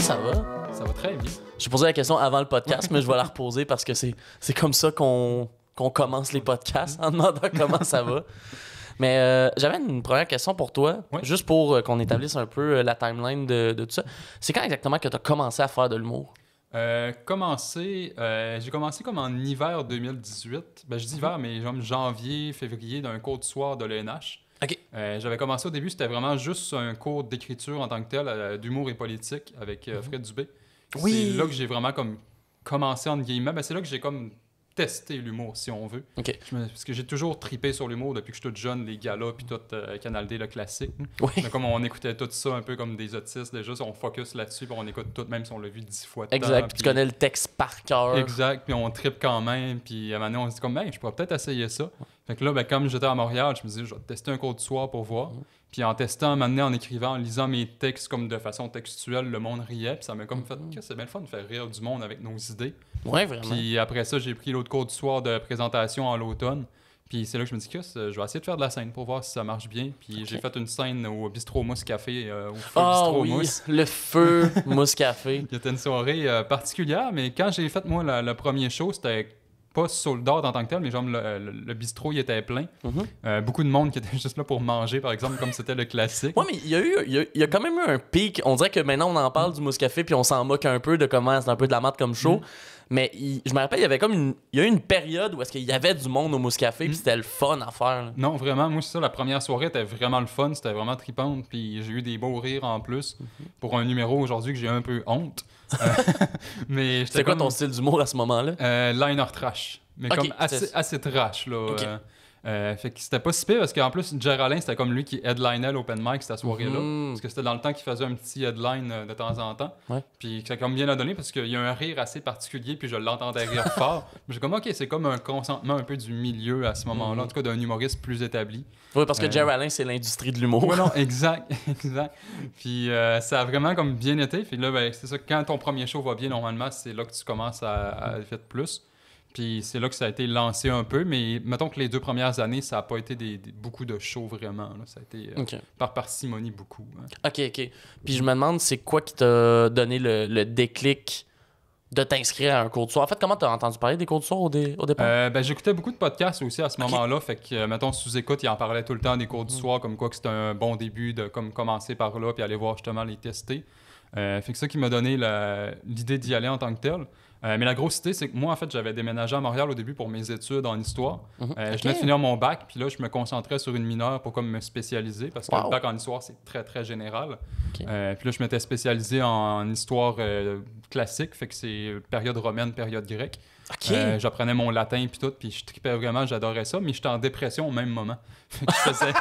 ça va? Ça va très bien. J'ai posé la question avant le podcast, mais je vais la reposer parce que c'est comme ça qu'on commence les podcasts en demandant comment ça va. Mais j'avais une première question pour toi, juste pour qu'on établisse un peu la timeline de tout ça. C'est quand exactement que tu as commencé à faire de l'humour? J'ai commencé comme en hiver 2018. Je dis hiver, mais genre janvier, février, d'un cours du soir de l'ENH. OK. J'avais commencé au début, c'était vraiment juste un cours d'écriture en tant que tel, d'humour et politique avec Fred Dubé. Oui. C'est là que j'ai vraiment comme commencé, entre guillemets. C'est là que j'ai comme testé l'humour, si on veut. OK. Parce que j'ai toujours tripé sur l'humour depuis que je suis tout jeune, les galas, puis tout Canal D, le classique. Oui. Mais comme on écoutait tout ça un peu comme des autistes, déjà, on focus là-dessus, puis on écoute tout, même si on l'a vu 10 fois de Exact. temps, Puis tu connais le texte par cœur. Exact, puis on tripe quand même, puis à un moment donné, on se dit comme, je pourrais peut-être essayer ça. Fait que là, comme j'étais à Montréal, je me disais, je vais tester un cours du soir pour voir. Puis en testant, à un moment donné, en écrivant, en lisant mes textes comme de façon textuelle, le monde riait, puis ça m'a comme fait, c'est bien le fun de faire rire du monde avec nos idées. Ouais, vraiment. Puis après ça, j'ai pris l'autre cours du soir de présentation en l'automne. Puis c'est là que je me dis que je vais essayer de faire de la scène pour voir si ça marche bien. Puis j'ai fait une scène au Bistrot Mousse Café, au Feu Bistrot Mousse. Le Feu Mousse Café. Il y était une soirée particulière, mais quand j'ai fait, moi, le premier show, c'était pas sold out en tant que tel, mais genre le bistrot, il était plein. Beaucoup de monde qui était juste là pour manger, par exemple, comme c'était le classique. Ouais, mais il y a quand même eu un pic. On dirait que maintenant, on en parle du Mousse Café, puis on s'en moque un peu de comment c'est un peu de la merde comme show. Mais je me rappelle, il y avait il y a eu une période où est-ce qu'il y avait du monde au Mousse Café, puis c'était le fun à faire. Là. Non, vraiment, moi, c'est ça, la première soirée était vraiment le fun, c'était vraiment trippante, puis j'ai eu des beaux rires en plus pour un numéro aujourd'hui que j'ai un peu honte. Mais c'est quoi ton style d'humour à ce moment-là? Liner trash, mais comme assez trash, là. Okay. Fait que c'était pas si pire parce qu'en plus, Jerry Alain, c'était comme lui qui headlinait l'open mic cette soirée-là. Parce que c'était dans le temps qu'il faisait un petit headline de temps en temps. Ouais. Puis ça a comme bien à donner parce qu'il y a un rire assez particulier, puis je l'entendais rire fort. J'ai comme, OK, c'est comme un consentement un peu du milieu à ce moment-là, en tout cas d'un humoriste plus établi. Oui, parce que Jerry Alain, c'est l'industrie de l'humour. Oui, non, exact. Puis ça a vraiment comme bien été. Puis là, c'est ça, quand ton premier show va bien, normalement, c'est là que tu commences à faire plus. Puis c'est là que ça a été lancé un peu, mais mettons que les 2 premières années, ça n'a pas été beaucoup de shows vraiment. Là. Ça a été par parcimonie beaucoup. Hein. OK. Puis je me demande, c'est quoi qui t'a donné le déclic de t'inscrire à un cours de soir? En fait, comment t'as entendu parler des cours de soir au départ? J'écoutais beaucoup de podcasts aussi à ce moment-là. Fait que, mettons, sous-écoute, ils en parlaient tout le temps des cours du soir, comme quoi que c'était un bon début de comme commencer par là, puis aller voir justement les tester. Fait que ça qui m'a donné l'idée d'y aller en tant que tel. Mais la grosse idée, c'est que moi, en fait, j'avais déménagé à Montréal au début pour mes études en histoire. Je venais de finir mon bac, puis là, je me concentrais sur une mineure pour comme me spécialiser, parce que le bac en histoire, c'est très, très général. Puis là, je m'étais spécialisé en histoire classique, fait que c'est période romaine, période grecque. J'apprenais mon latin puis tout, puis je tripais vraiment, j'adorais ça, mais j'étais en dépression au même moment. Fait que je faisais...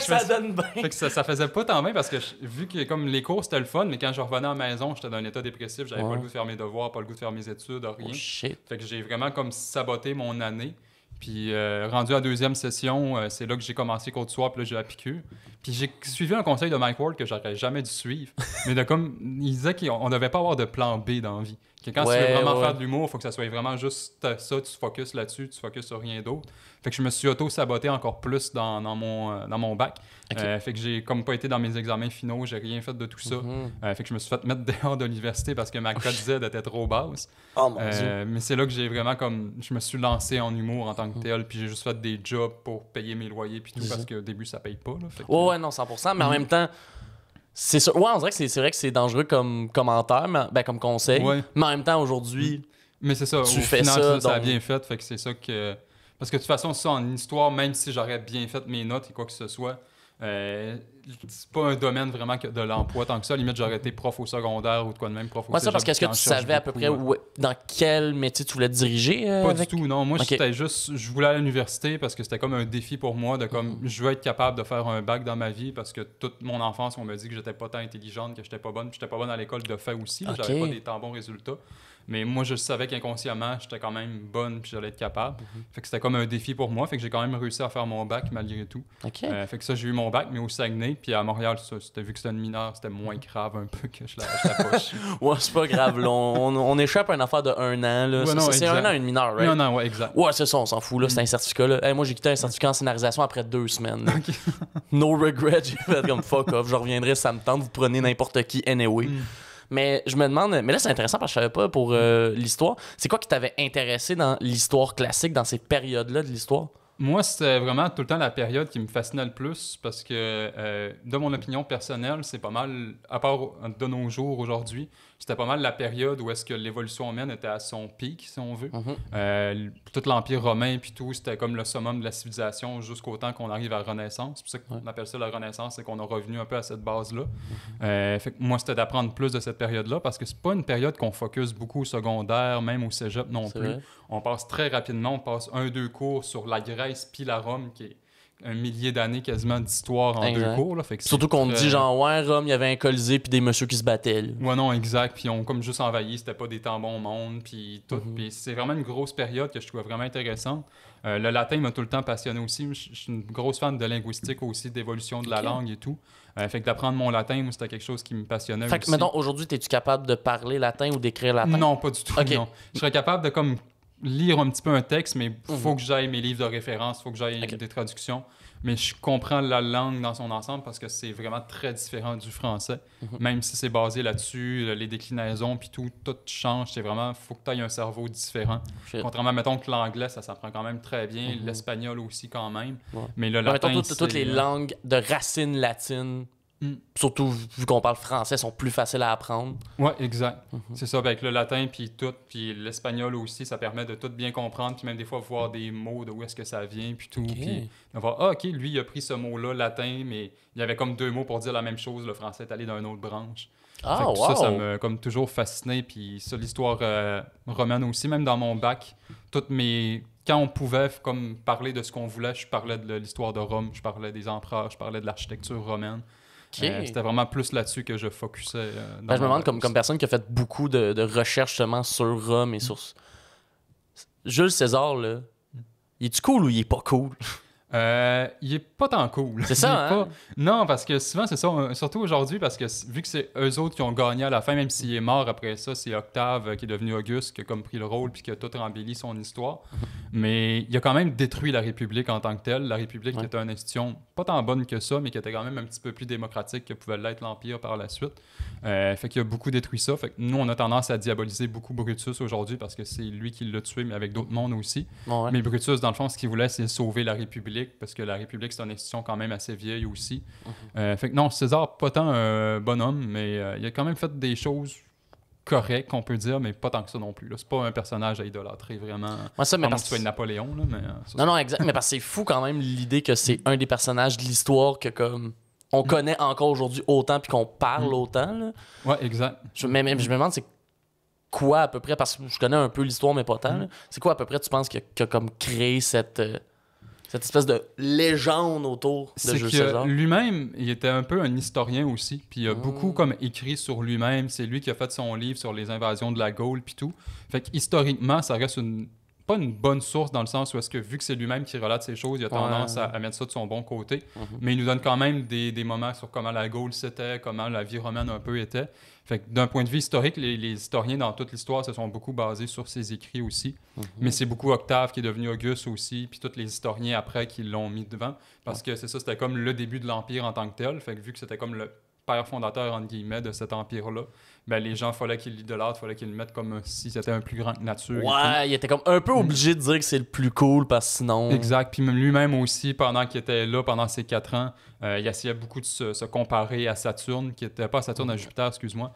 ça donne bien. Fait que ça faisait pas tant bien parce que vu que comme les cours c'était le fun, mais quand je revenais à la maison, j'étais dans un état dépressif, j'avais pas le goût de faire mes devoirs, pas le goût de faire mes études, rien. Oh, shit. Fait que j'ai vraiment comme saboté mon année. Puis rendu à la 2e session, c'est là que j'ai commencé cours du soir, puis là j'ai la piqûre. Puis j'ai suivi un conseil de Mike Ward que j'aurais jamais dû suivre. Mais de comme, il disait qu'on devait pas avoir de plan B dans la vie. Que quand tu veux vraiment faire de l'humour, il faut que ça soit vraiment juste ça, tu focuses là-dessus, tu focuses sur rien d'autre. Fait que je me suis auto-saboté encore plus dans mon bac. Fait que j'ai comme pas été dans mes examens finaux, j'ai rien fait de tout ça. Fait que je me suis fait mettre dehors de l'université parce que ma cote Z était trop basse. Oh mon Dieu. Mais c'est là que j'ai vraiment comme, je me suis lancé en humour en tant que tel, puis j'ai juste fait des jobs pour payer mes loyers puis tout, parce qu'au début ça paye pas. Là. Fait que, ouais, non, 100%, mais en même temps, c'est sûr. Ouais, on dirait que c'est vrai que c'est dangereux comme commentaire, mais, comme conseil. Ouais. Mais en même temps, aujourd'hui, mais c'est ça, tu au fais final, ça a bien fait, fait que c'est ça que... Parce que de toute façon, ça, en histoire, même si j'aurais bien fait mes notes et quoi que ce soit, c'est pas un domaine vraiment de l'emploi tant que ça. Limite, j'aurais été prof au secondaire ou de quoi de même, prof au cégep. Ça, parce qu'est-ce que tu savais à peu près dans quel métier tu voulais te diriger? Pas du tout, non. Moi, c'était juste... Je voulais aller à l'université parce que c'était comme un défi pour moi de comme... Je veux être capable de faire un bac dans ma vie parce que toute mon enfance, on m'a dit que j'étais pas tant intelligente, que j'étais pas bonne. Puis j'étais pas bonne à l'école de fait aussi. J'avais pas des tant bons résultats. Mais moi, je savais qu'inconsciemment, j'étais quand même bonne puis j'allais être capable. Fait que c'était comme un défi pour moi. Fait que j'ai quand même réussi à faire mon bac malgré tout. Fait que ça, j'ai eu mon bac, mais au Saguenay. Puis à Montréal, c'était, vu que c'était une mineure, c'était moins grave un peu que je la poche. Ouais, c'est pas grave. Là. On échappe à une affaire de 1 an. Là. Ouais, c'est 1 an, une mineure, right? 1 an, ouais, exact. Ouais, c'est ça, on s'en fout. Là. C'est un certificat. Là. Hey, moi, j'ai quitté un certificat en scénarisation après 2 semaines. No regret. J'ai fait comme fuck off. Je reviendrai si ça me tente. Vous prenez n'importe qui anyway. Mais je me demande, mais là c'est intéressant parce que je savais pas pour l'histoire. C'est quoi qui t'avait intéressé dans l'histoire classique, dans ces périodes-là de l'histoire? Moi, c'était vraiment tout le temps la période qui me fascinait le plus parce que, de mon opinion personnelle, c'est pas mal, à part de nos jours aujourd'hui, c'était pas mal la période où est-ce que l'évolution humaine était à son pic, si on veut. Tout l'Empire romain puis tout, c'était comme le summum de la civilisation jusqu'au temps qu'on arrive à la Renaissance. C'est pour ça qu'on appelle ça la Renaissance, c'est qu'on a revenu un peu à cette base-là. Fait que moi, c'était d'apprendre plus de cette période-là parce que c'est pas une période qu'on focus beaucoup au secondaire, même au cégep non plus. Vrai. On passe très rapidement, on passe 1-2 cours sur la Grèce puis la Rome, qui est un millier d'années quasiment d'histoire en 2 cours. Là. Fait que surtout qu'on dit genre, ouais, Rome, il y avait un colisée puis des messieurs qui se battaient. Là. Ouais, non, exact. Puis on comme juste envahi, c'était pas des temps bons au monde, puis tout. Puis c'est vraiment une grosse période que je trouvais vraiment intéressante. Le latin m'a tout le temps passionné aussi. Je suis une grosse fan de linguistique aussi, d'évolution de la langue et tout. Fait que d'apprendre mon latin, moi, c'était quelque chose qui me passionnait aussi. Fait que, mettons, aujourd'hui, es-tu capable de parler latin ou d'écrire latin? Non, pas du tout, non. Je serais capable de comme lire un petit peu un texte, mais il faut que j'aille mes livres de référence, il faut que j'aille des traductions. Mais je comprends la langue dans son ensemble parce que c'est vraiment très différent du français. Même si c'est basé là-dessus, les déclinaisons, puis tout change. C'est vraiment, faut que tu aies un cerveau différent. Contrairement, mettons que l'anglais, ça s'apprend quand même très bien. L'espagnol aussi quand même. Mais le latin, mettons, toutes les langues de racines latines, surtout vu qu'on parle français, sont plus faciles à apprendre. Ouais, exact. C'est ça, avec le latin puis tout, puis l'espagnol aussi, ça permet de tout bien comprendre, puis même des fois voir des mots de où est-ce que ça vient, puis tout, puis de voir, OK, lui, il a pris ce mot-là, latin, mais il y avait comme 2 mots pour dire la même chose, le français est allé dans une autre branche. Ça m'a comme toujours fasciné, puis ça, l'histoire romaine aussi, même dans mon bac, quand on pouvait comme parler de ce qu'on voulait, je parlais de l'histoire de Rome, je parlais des empereurs, je parlais de l'architecture romaine. C'était vraiment plus là-dessus que je focusais. Je me demande, comme personne qui a fait beaucoup de recherches justement sur Rome et sur... Jules César, là, il est-tu cool ou il est pas cool? Il est pas tant cool. C'est ça, hein? Non, parce que souvent, c'est ça, surtout aujourd'hui, parce que vu que c'est eux autres qui ont gagné à la fin, même s'il est mort après ça, c'est Octave qui est devenu Auguste, qui a comme pris le rôle puis qui a tout embelli son histoire. Mais il a quand même détruit la République en tant que telle. La République qui était une institution pas tant bonne que ça, mais qui était quand même un petit peu plus démocratique que pouvait l'être l'Empire par la suite. Fait qu'il a beaucoup détruit ça. Fait que nous, on a tendance à diaboliser beaucoup Brutus aujourd'hui parce que c'est lui qui l'a tué, mais avec d'autres mondes aussi. Mais Brutus, dans le fond, ce qu'il voulait, c'est sauver la République parce que la République, c'est une institution quand même assez vieille aussi. Fait que non, César, pas tant un bonhomme, mais il a quand même fait des choses correctes, on peut dire, mais pas tant que ça non plus. Là. C'est pas un personnage à idolâtrer, vraiment. Mais parce que tu sois Napoléon, là, mais... Non, exact. Mais parce que c'est fou quand même l'idée que c'est un des personnages de l'histoire que comme on connaît encore aujourd'hui autant puis qu'on parle autant. Là. Ouais, exact. Je me demande c'est quoi à peu près, parce que je connais un peu l'histoire, mais pas tant. Là. C'est quoi à peu près tu penses qui a comme créé cette espèce de légende autour de Jules César? Lui-même, il était un peu un historien aussi, puis il a beaucoup comme écrit sur lui-même. C'est lui qui a fait son livre sur les invasions de la Gaule puis tout. Fait que historiquement, ça reste pas une bonne source dans le sens où est-ce que vu que c'est lui-même qui relate ces choses, il a tendance à mettre ça de son bon côté. Mais il nous donne quand même des moments sur comment la Gaule c'était, comment la vie romaine un peu était. Fait que d'un point de vue historique, les historiens dans toute l'histoire se sont beaucoup basés sur ses écrits aussi. Mais c'est beaucoup Octave qui est devenu Auguste aussi, puis tous les historiens après qui l'ont mis devant. Parce que c'est ça, c'était comme le début de l'Empire en tant que tel. Fait que vu que c'était comme le père fondateur, entre guillemets, de cet empire-là, ben les gens, fallait qu'ils l'idolâtrent, fallait qu'ils le mettent comme si c'était un plus grand que nature. Ouais, il était comme un peu obligé de dire que c'est le plus cool parce que sinon... Exact. Puis même lui-même aussi, pendant qu'il était là, pendant ses 4 ans, il essayait beaucoup de se comparer à Saturne, qui était pas Saturne, à Jupiter, excuse-moi,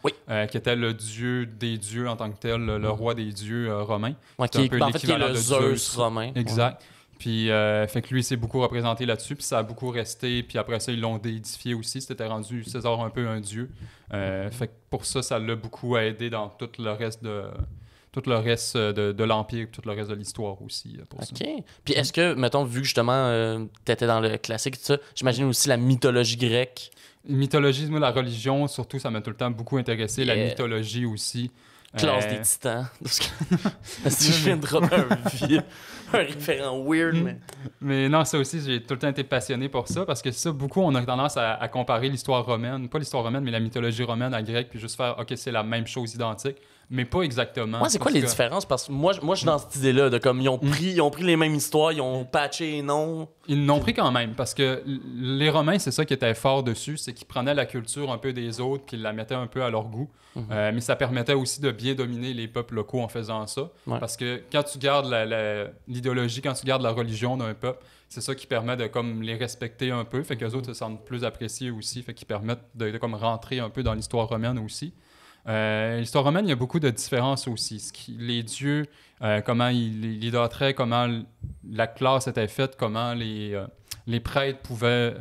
qui était le dieu des dieux en tant que tel, le roi des dieux romains. Ouais, qui est le Zeus romain. Exact. Puis, fait que lui, il s'est beaucoup représenté là-dessus, puis ça a beaucoup resté, puis après ça, ils l'ont déidifié aussi, c'était rendu César un peu un dieu. Fait que pour ça, ça l'a beaucoup aidé dans tout le reste de l'Empire, tout le reste de l'histoire aussi. Pour ça. Puis est-ce que, mettons, vu que justement, t'étais dans le classique et tout ça, j'imagine aussi la mythologie grecque. Mythologie, moi, la religion, surtout, ça m'a tout le temps beaucoup intéressé, la mythologie aussi. Classe des titans. Si je viens de dropper un référent weird, mais non, ça aussi, j'ai tout le temps été passionné pour ça, parce que ça, beaucoup, on a tendance à comparer l'histoire romaine, pas l'histoire romaine, mais la mythologie romaine à grecque, puis juste faire, OK, c'est la même chose identique, mais pas exactement. Moi, c'est quoi les différences? Parce que moi, je suis dans cette idée-là, de comme ils ont pris les mêmes histoires, ils ont patché les noms. Ils l'ont pris quand même, parce que les Romains, c'est ça qui était fort dessus, c'est qu'ils prenaient la culture un peu des autres, puis ils la mettaient un peu à leur goût. Mais ça permettait aussi de bien dominer les peuples locaux en faisant ça. Ouais. Parce que quand tu gardes l'idéologie, quand tu gardes la religion d'un peuple, c'est ça qui permet de comme les respecter un peu, fait qu'eux autres se sentent plus appréciés aussi, fait qu'ils permettent de comme rentrer un peu dans l'histoire romaine aussi. L'histoire romaine, il y a beaucoup de différences aussi. Les dieux, comment ils idolâtraient, comment la classe était faite, comment les prêtres pouvaient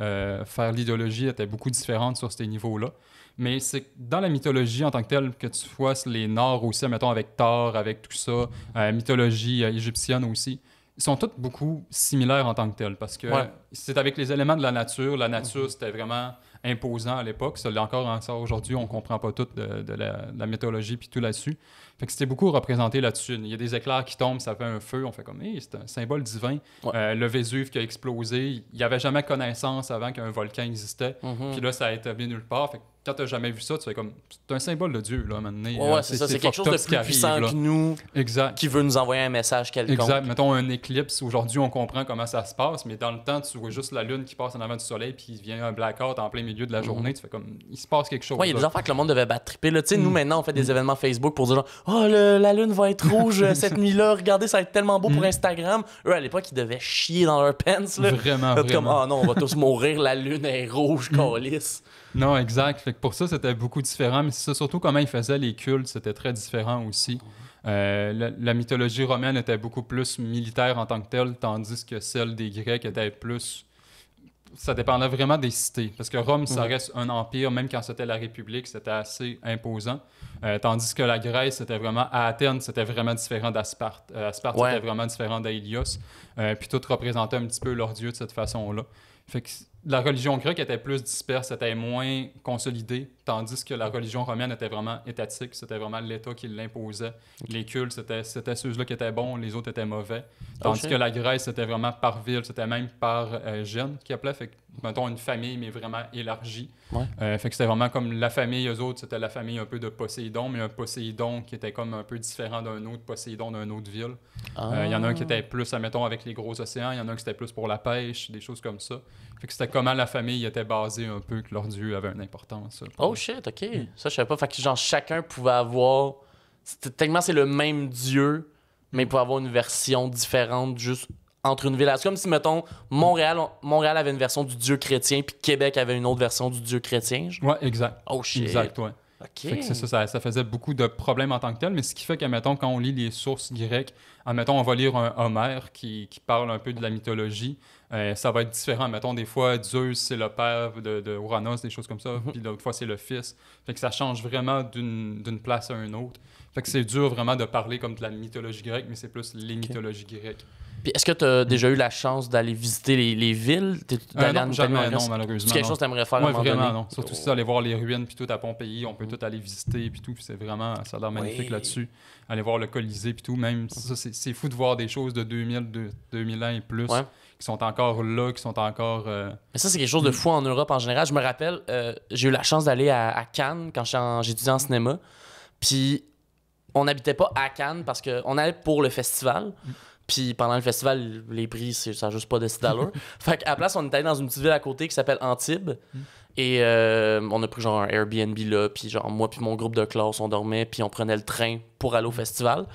faire l'idéologie était beaucoup différente sur ces niveaux-là. Mais c'est dans la mythologie en tant que telle que tu vois les Nords aussi, mettons avec Thor, avec tout ça, mythologie égyptienne aussi. Ils sont tous beaucoup similaires en tant que tels parce que c'est avec les éléments de la nature. La nature, c'était vraiment imposant à l'époque. Ça l'est encore aujourd'hui. On ne comprend pas tout de la mythologie puis tout là-dessus. Fait que c'était beaucoup représenté là-dessus. Il y a des éclairs qui tombent, ça fait un feu. On fait comme, hey, c'est un symbole divin. Le Vésuve qui a explosé. Il n'y avait jamais connaissance avant qu'un volcan existait. Puis là, ça a établi nulle part. Fait que quand tu n'as jamais vu ça, tu fais comme, c'est un symbole de Dieu, là, maintenant. C'est ça. C'est quelque chose de plus puissant que nous. Exact. Qui veut nous envoyer un message quelconque. Exact. Mettons un éclipse. Aujourd'hui, on comprend comment ça se passe, mais dans le temps, tu vois juste la lune qui passe en avant du soleil, puis il vient un blackout en plein milieu de la journée. Tu fais comme, il se passe quelque chose. Il y a des affaires que le monde devait battre triper. Nous, maintenant, on fait des événements Facebook pour dire genre, oh, la lune va être rouge cette nuit-là. Regardez, ça va être tellement beau pour Instagram. Eux, à l'époque, ils devaient chier dans leur pants. Là. Vraiment. Comme, oh non, on va tous mourir. La lune est rouge, câlisse. Non, exact. Fait que pour ça, c'était beaucoup différent. Mais c'est ça, surtout comment ils faisaient les cultes, c'était très différent aussi. La mythologie romaine était beaucoup plus militaire en tant que telle, tandis que celle des Grecs était plus... Ça dépendait vraiment des cités. Parce que Rome, ça reste un empire, même quand c'était la République, c'était assez imposant. Tandis que la Grèce, c'était vraiment... À Athènes, c'était vraiment différent d'Asparte. Sparte, c'était vraiment différent d'Aélios. Puis tout représentait un petit peu leur dieu de cette façon-là. Fait que la religion grecque était plus disperse, était moins consolidée, tandis que la religion romaine était vraiment étatique, c'était vraiment l'État qui l'imposait. Les cultes, c'était ceux-là qui étaient bons, les autres étaient mauvais. Tandis que la Grèce, c'était vraiment par ville, c'était même par gène qui appelait, fait que, mettons, une famille, mais vraiment élargie. Fait que c'était vraiment comme la famille, eux autres, c'était la famille un peu de Poséidon, mais un Poséidon qui était comme un peu différent d'un autre Poséidon d'une autre ville. Il y en a un qui était plus, admettons, avec les gros océans, il y en a un qui était plus pour la pêche, des choses comme ça. Fait que c'était comment la famille était basée un peu, que leur dieu avait une importance. Oh shit, ok. Ça, je savais pas. Fait que genre, chacun pouvait avoir... Techniquement, c'est le même dieu, mais il pouvait avoir une version différente juste entre une ville. C'est comme si, mettons, Montréal avait une version du dieu chrétien, puis Québec avait une autre version du dieu chrétien. Ouais, exact. Oh shit. Exact, ouais. Okay. Fait que c'est ça faisait beaucoup de problèmes en tant que tel, mais ce qui fait qu'admettons, quand on lit les sources grecques, admettons, on va lire un Homère qui parle un peu de la mythologie, ça va être différent. Mettons, des fois, Zeus, c'est le père de Ouranos, des choses comme ça, puis d'autres fois, c'est le fils. Fait que ça change vraiment d'une place à une autre. Fait que c'est dur vraiment de parler comme de la mythologie grecque, mais c'est plus les mythologies grecques. Puis est-ce que tu as déjà eu la chance d'aller visiter les villes? Non, jamais, non, malheureusement. C'est quelque chose que tu aimerais faire à un moment vraiment, donné? non. Surtout si aller voir les ruines, puis tout à Pompéi, on peut tout aller visiter, puis tout. C'est vraiment, ça a l'air magnifique là-dessus. Aller voir le Colisée, puis tout. Même, ça, c'est fou de voir des choses de 2000 ans et plus qui sont encore là, qui sont encore... Mais ça, c'est quelque chose de fou en Europe en général. Je me rappelle, j'ai eu la chance d'aller à Cannes quand j'étudiais en cinéma. Puis on n'habitait pas à Cannes parce qu'on allait pour le festival. Puis pendant le festival, les prix, ça n'a juste pas décidé d'allure. Fait qu'à la place, on était allé dans une petite ville à côté qui s'appelle Antibes. Et on a pris genre un Airbnb là. Puis genre moi puis mon groupe de classe, on dormait. Puis on prenait le train pour aller au festival.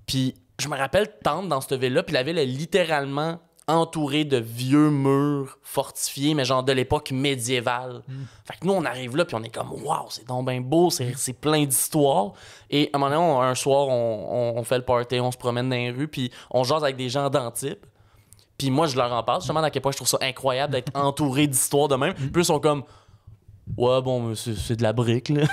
Puis je me rappelle tendre dans cette ville-là. Puis la ville est littéralement entourée de vieux murs fortifiés, mais genre de l'époque médiévale. Fait que nous, on arrive là, puis on est comme « Wow, c'est donc bien beau, c'est plein d'histoires. » Et à un moment donné, un soir, on fait le party, on se promène dans les rues, puis on jase avec des gens d'Antibes. Puis moi, je leur en parle, justement, à quel point je trouve ça incroyable d'être entouré d'histoires de même. Puis eux sont comme « Ouais, bon, c'est de la brique, là. »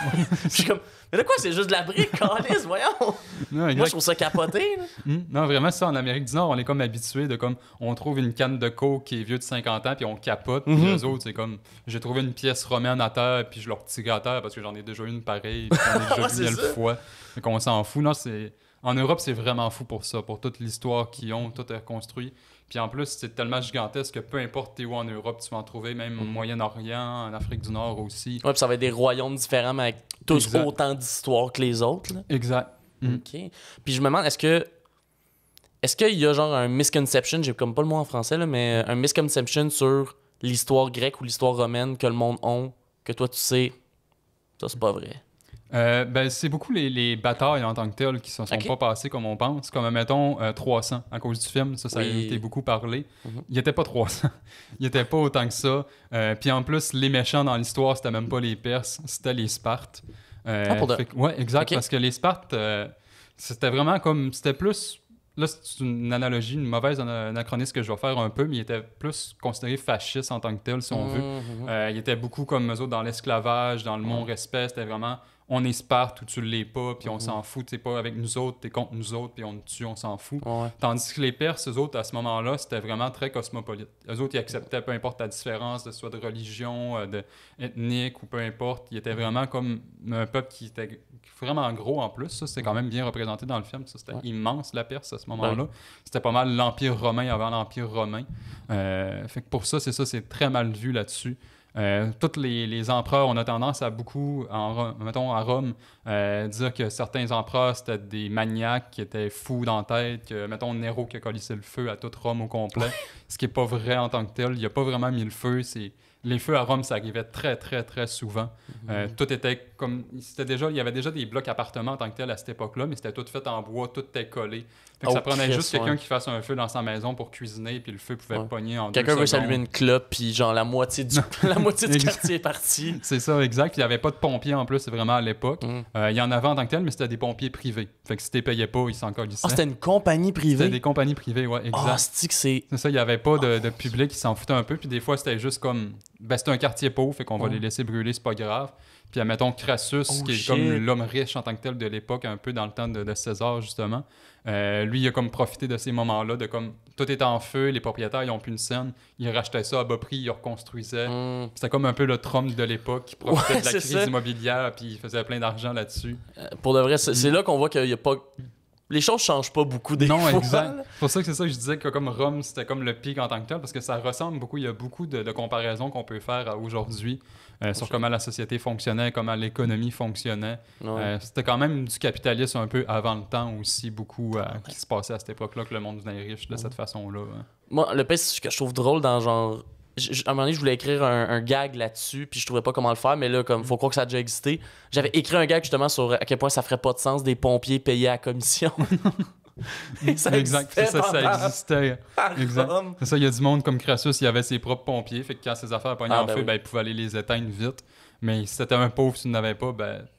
Je suis comme « Mais de quoi, c'est juste de la brique, câlisse, voyons! » Moi, je trouve ça capoté, là. Non, vraiment, ça, en Amérique du Nord, on est comme habitué de comme, on trouve une canne de coke qui est vieux de 50 ans, puis on capote. Puis les autres, c'est comme, j'ai trouvé une pièce romaine à terre, puis je leur tire à terre parce que j'en ai déjà une pareille, puis j'en ai déjà vu 1000 fois. Fait qu'on s'en fout. Non, en Europe, c'est vraiment fou pour ça, pour toute l'histoire qu'ils ont, tout est reconstruit. Puis en plus, c'est tellement gigantesque que peu importe t'es où en Europe, tu vas en trouver, même au Moyen-Orient, en Afrique du Nord aussi. Ouais, puis ça va être des royaumes différents, mais avec tous autant d'histoires que les autres, là. Exact. OK. Puis je me demande, est-ce qu'il y a genre un misconception, j'ai comme pas le mot en français, là, mais un misconception sur l'histoire grecque ou l'histoire romaine que le monde a, que toi tu sais, ça c'est pas vrai? Ben, c'est beaucoup les batailles en tant que telles qui se sont pas passées comme on pense. Comme, mettons, 300, à cause du film, ça a été beaucoup parlé. Il était pas 300. Il était pas autant que ça. Puis en plus, les méchants dans l'histoire, c'était même pas les Perses, c'était les Spartes. Ouais, exact, parce que les Spartes, c'était vraiment comme... C'était plus... Là, c'est une analogie, une mauvaise anachronisme que je vais faire un peu, mais il était plus considéré fasciste en tant que tel, si on veut. Il était beaucoup comme eux autres dans l'esclavage, dans le non-respect. C'était vraiment, on est Sparte ou tu l'es pas, puis on s'en fout. T'es pas avec nous autres, t'es contre nous autres, puis on te tue, on s'en fout. Tandis que les Perses, eux autres, à ce moment-là, c'était vraiment très cosmopolite. Eux autres, ils acceptaient peu importe la différence, de soit de religion, de ethnique ou peu importe. Ils étaient vraiment comme un peuple qui était vraiment gros en plus. Ça, c'était quand même bien représenté dans le film. Ça, c'était immense, la Perse, à ce moment-là. C'était pas mal l'Empire romain avant l'Empire romain. Fait que pour ça, c'est très mal vu là-dessus. Tous les empereurs, on a tendance à beaucoup, mettons à Rome, dire que certains empereurs, c'était des maniaques qui étaient fous dans la tête, que, mettons, Néro qui a collissé le feu à toute Rome au complet, ce qui n'est pas vrai en tant que tel. Il n'a pas vraiment mis le feu. Les feux à Rome, ça arrivait très, très, très souvent. Tout était comme... il y avait déjà des blocs appartements en tant que tel à cette époque-là, mais c'était tout fait en bois, tout était collé. Fait que ça prenait juste quelqu'un qui fasse un feu dans sa maison pour cuisiner, puis le feu pouvait pogner en 2 secondes. Quelqu'un veut s'allumer une clope, puis genre la moitié du quartier est partie. C'est ça, exact. Puis il n'y avait pas de pompiers en plus, c'est vraiment à l'époque. Il y en avait en tant que tel, mais c'était des pompiers privés. Fait que si tu payais pas, ils s'en colissaient. Ah, c'était une compagnie privée? C'était des compagnies privées, ouais, exact. Ah, c'est ça, il n'y avait pas de public qui s'en foutait un peu, puis des fois, c'était juste comme... Ben, c'était un quartier pauvre, fait qu'on va les laisser brûler, c'est pas grave. Puis, admettons, Crassus, qui est comme l'homme riche en tant que tel de l'époque, un peu dans le temps de César, justement. Lui, il a comme profité de ces moments-là, de comme tout est en feu, les propriétaires, ils ont plus une scène, ils rachetaient ça à bas prix, ils reconstruisaient. C'était comme un peu le Trump de l'époque qui profitait de la crise immobilière, puis il faisait plein d'argent là-dessus. Pour de vrai, c'est là qu'on voit qu'il y a pas... Les choses changent pas beaucoup des fois. Non, exact. C'est pour ça que c'est ça que je disais que comme Rome, c'était comme le pic en tant que tel, parce que ça ressemble beaucoup. Il y a beaucoup de comparaisons qu'on peut faire à aujourd'hui sur comment la société fonctionnait, comment l'économie fonctionnait. C'était quand même du capitalisme un peu avant le temps aussi, beaucoup qui se passait à cette époque-là, que le monde devenait riche de cette façon-là. Moi, le pire, c'est ce que je trouve drôle dans genre... À un moment donné, je voulais écrire un gag là-dessus, puis je trouvais pas comment le faire, mais là, comme faut croire que ça a déjà existé. J'avais écrit un gag justement sur à quel point ça ferait pas de sens des pompiers payés à la commission. Exact, ça existait. Exact. C'est ça, il y a du monde comme Crassus, il avait ses propres pompiers, fait que quand ses affaires pognaient en feu, il pouvait aller les éteindre vite. Mais si c'était un pauvre, si tu n'avais pas,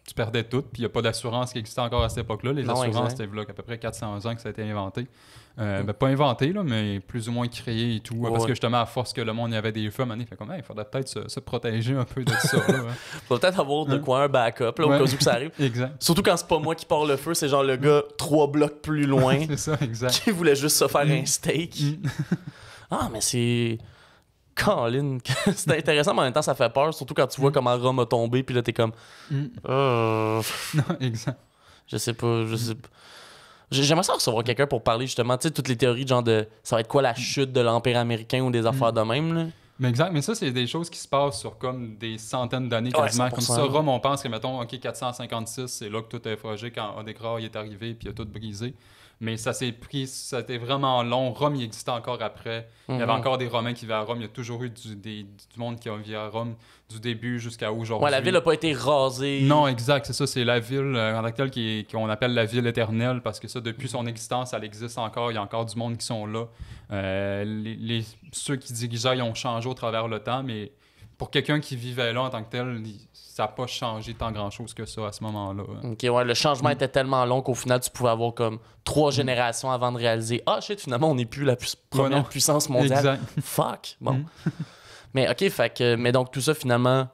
tu perdais tout. Puis il n'y a pas d'assurance qui existait encore à cette époque-là. Les assurances, c'était à peu près 400 ans que ça a été inventé. Pas inventé, là, mais plus ou moins créé et tout. Parce que justement, à force que le monde y avait des feux, il fait comme, il faudrait peut-être se protéger un peu de ça. Il faudrait peut-être avoir de quoi un backup, là, au cas où que ça arrive. Exact. Surtout quand c'est pas moi qui pars le feu, c'est genre le gars 3 blocs plus loin. C'est ça, exact. Qui voulait juste se faire un steak. Ah, mais c'est... Colin, c'est intéressant, mais en même temps, ça fait peur, surtout quand tu vois comment Rome a tombé, puis là, t'es comme... Non, exact. Je sais pas. J'aimerais ça recevoir quelqu'un pour parler, justement, tu sais, toutes les théories, genre de... Ça va être quoi la chute de l'Empire américain ou des affaires de même, là? Mais exact, mais ça, c'est des choses qui se passent sur comme des centaines d'années quasiment. Comme ça, Rome, on pense que, mettons, OK, 456, c'est là que tout est forgé quand Odécrar est arrivé, puis il a tout brisé. Mais ça s'est pris, ça a été vraiment long. Rome, il existait encore après. Il y avait encore des Romains qui vivaient à Rome. Il y a toujours eu du monde qui a vécu à Rome du début jusqu'à aujourd'hui. Ouais, la ville n'a pas été rasée. Non, exact, c'est ça. C'est la ville en laquelle qu'on appelle la ville éternelle parce que ça, depuis son existence, elle existe encore. Il y a encore du monde qui sont là. Ceux qui dirigeaient, ils ont changé au travers le temps, mais pour quelqu'un qui vivait là en tant que tel, ça n'a pas changé tant grand-chose que ça à ce moment-là. OK, ouais, le changement était tellement long qu'au final, tu pouvais avoir comme 3 générations avant de réaliser « Ah, shit, finalement, on n'est plus la première puissance mondiale. Exact. » Fuck! Bon. Mais OK, mais donc tout ça, finalement,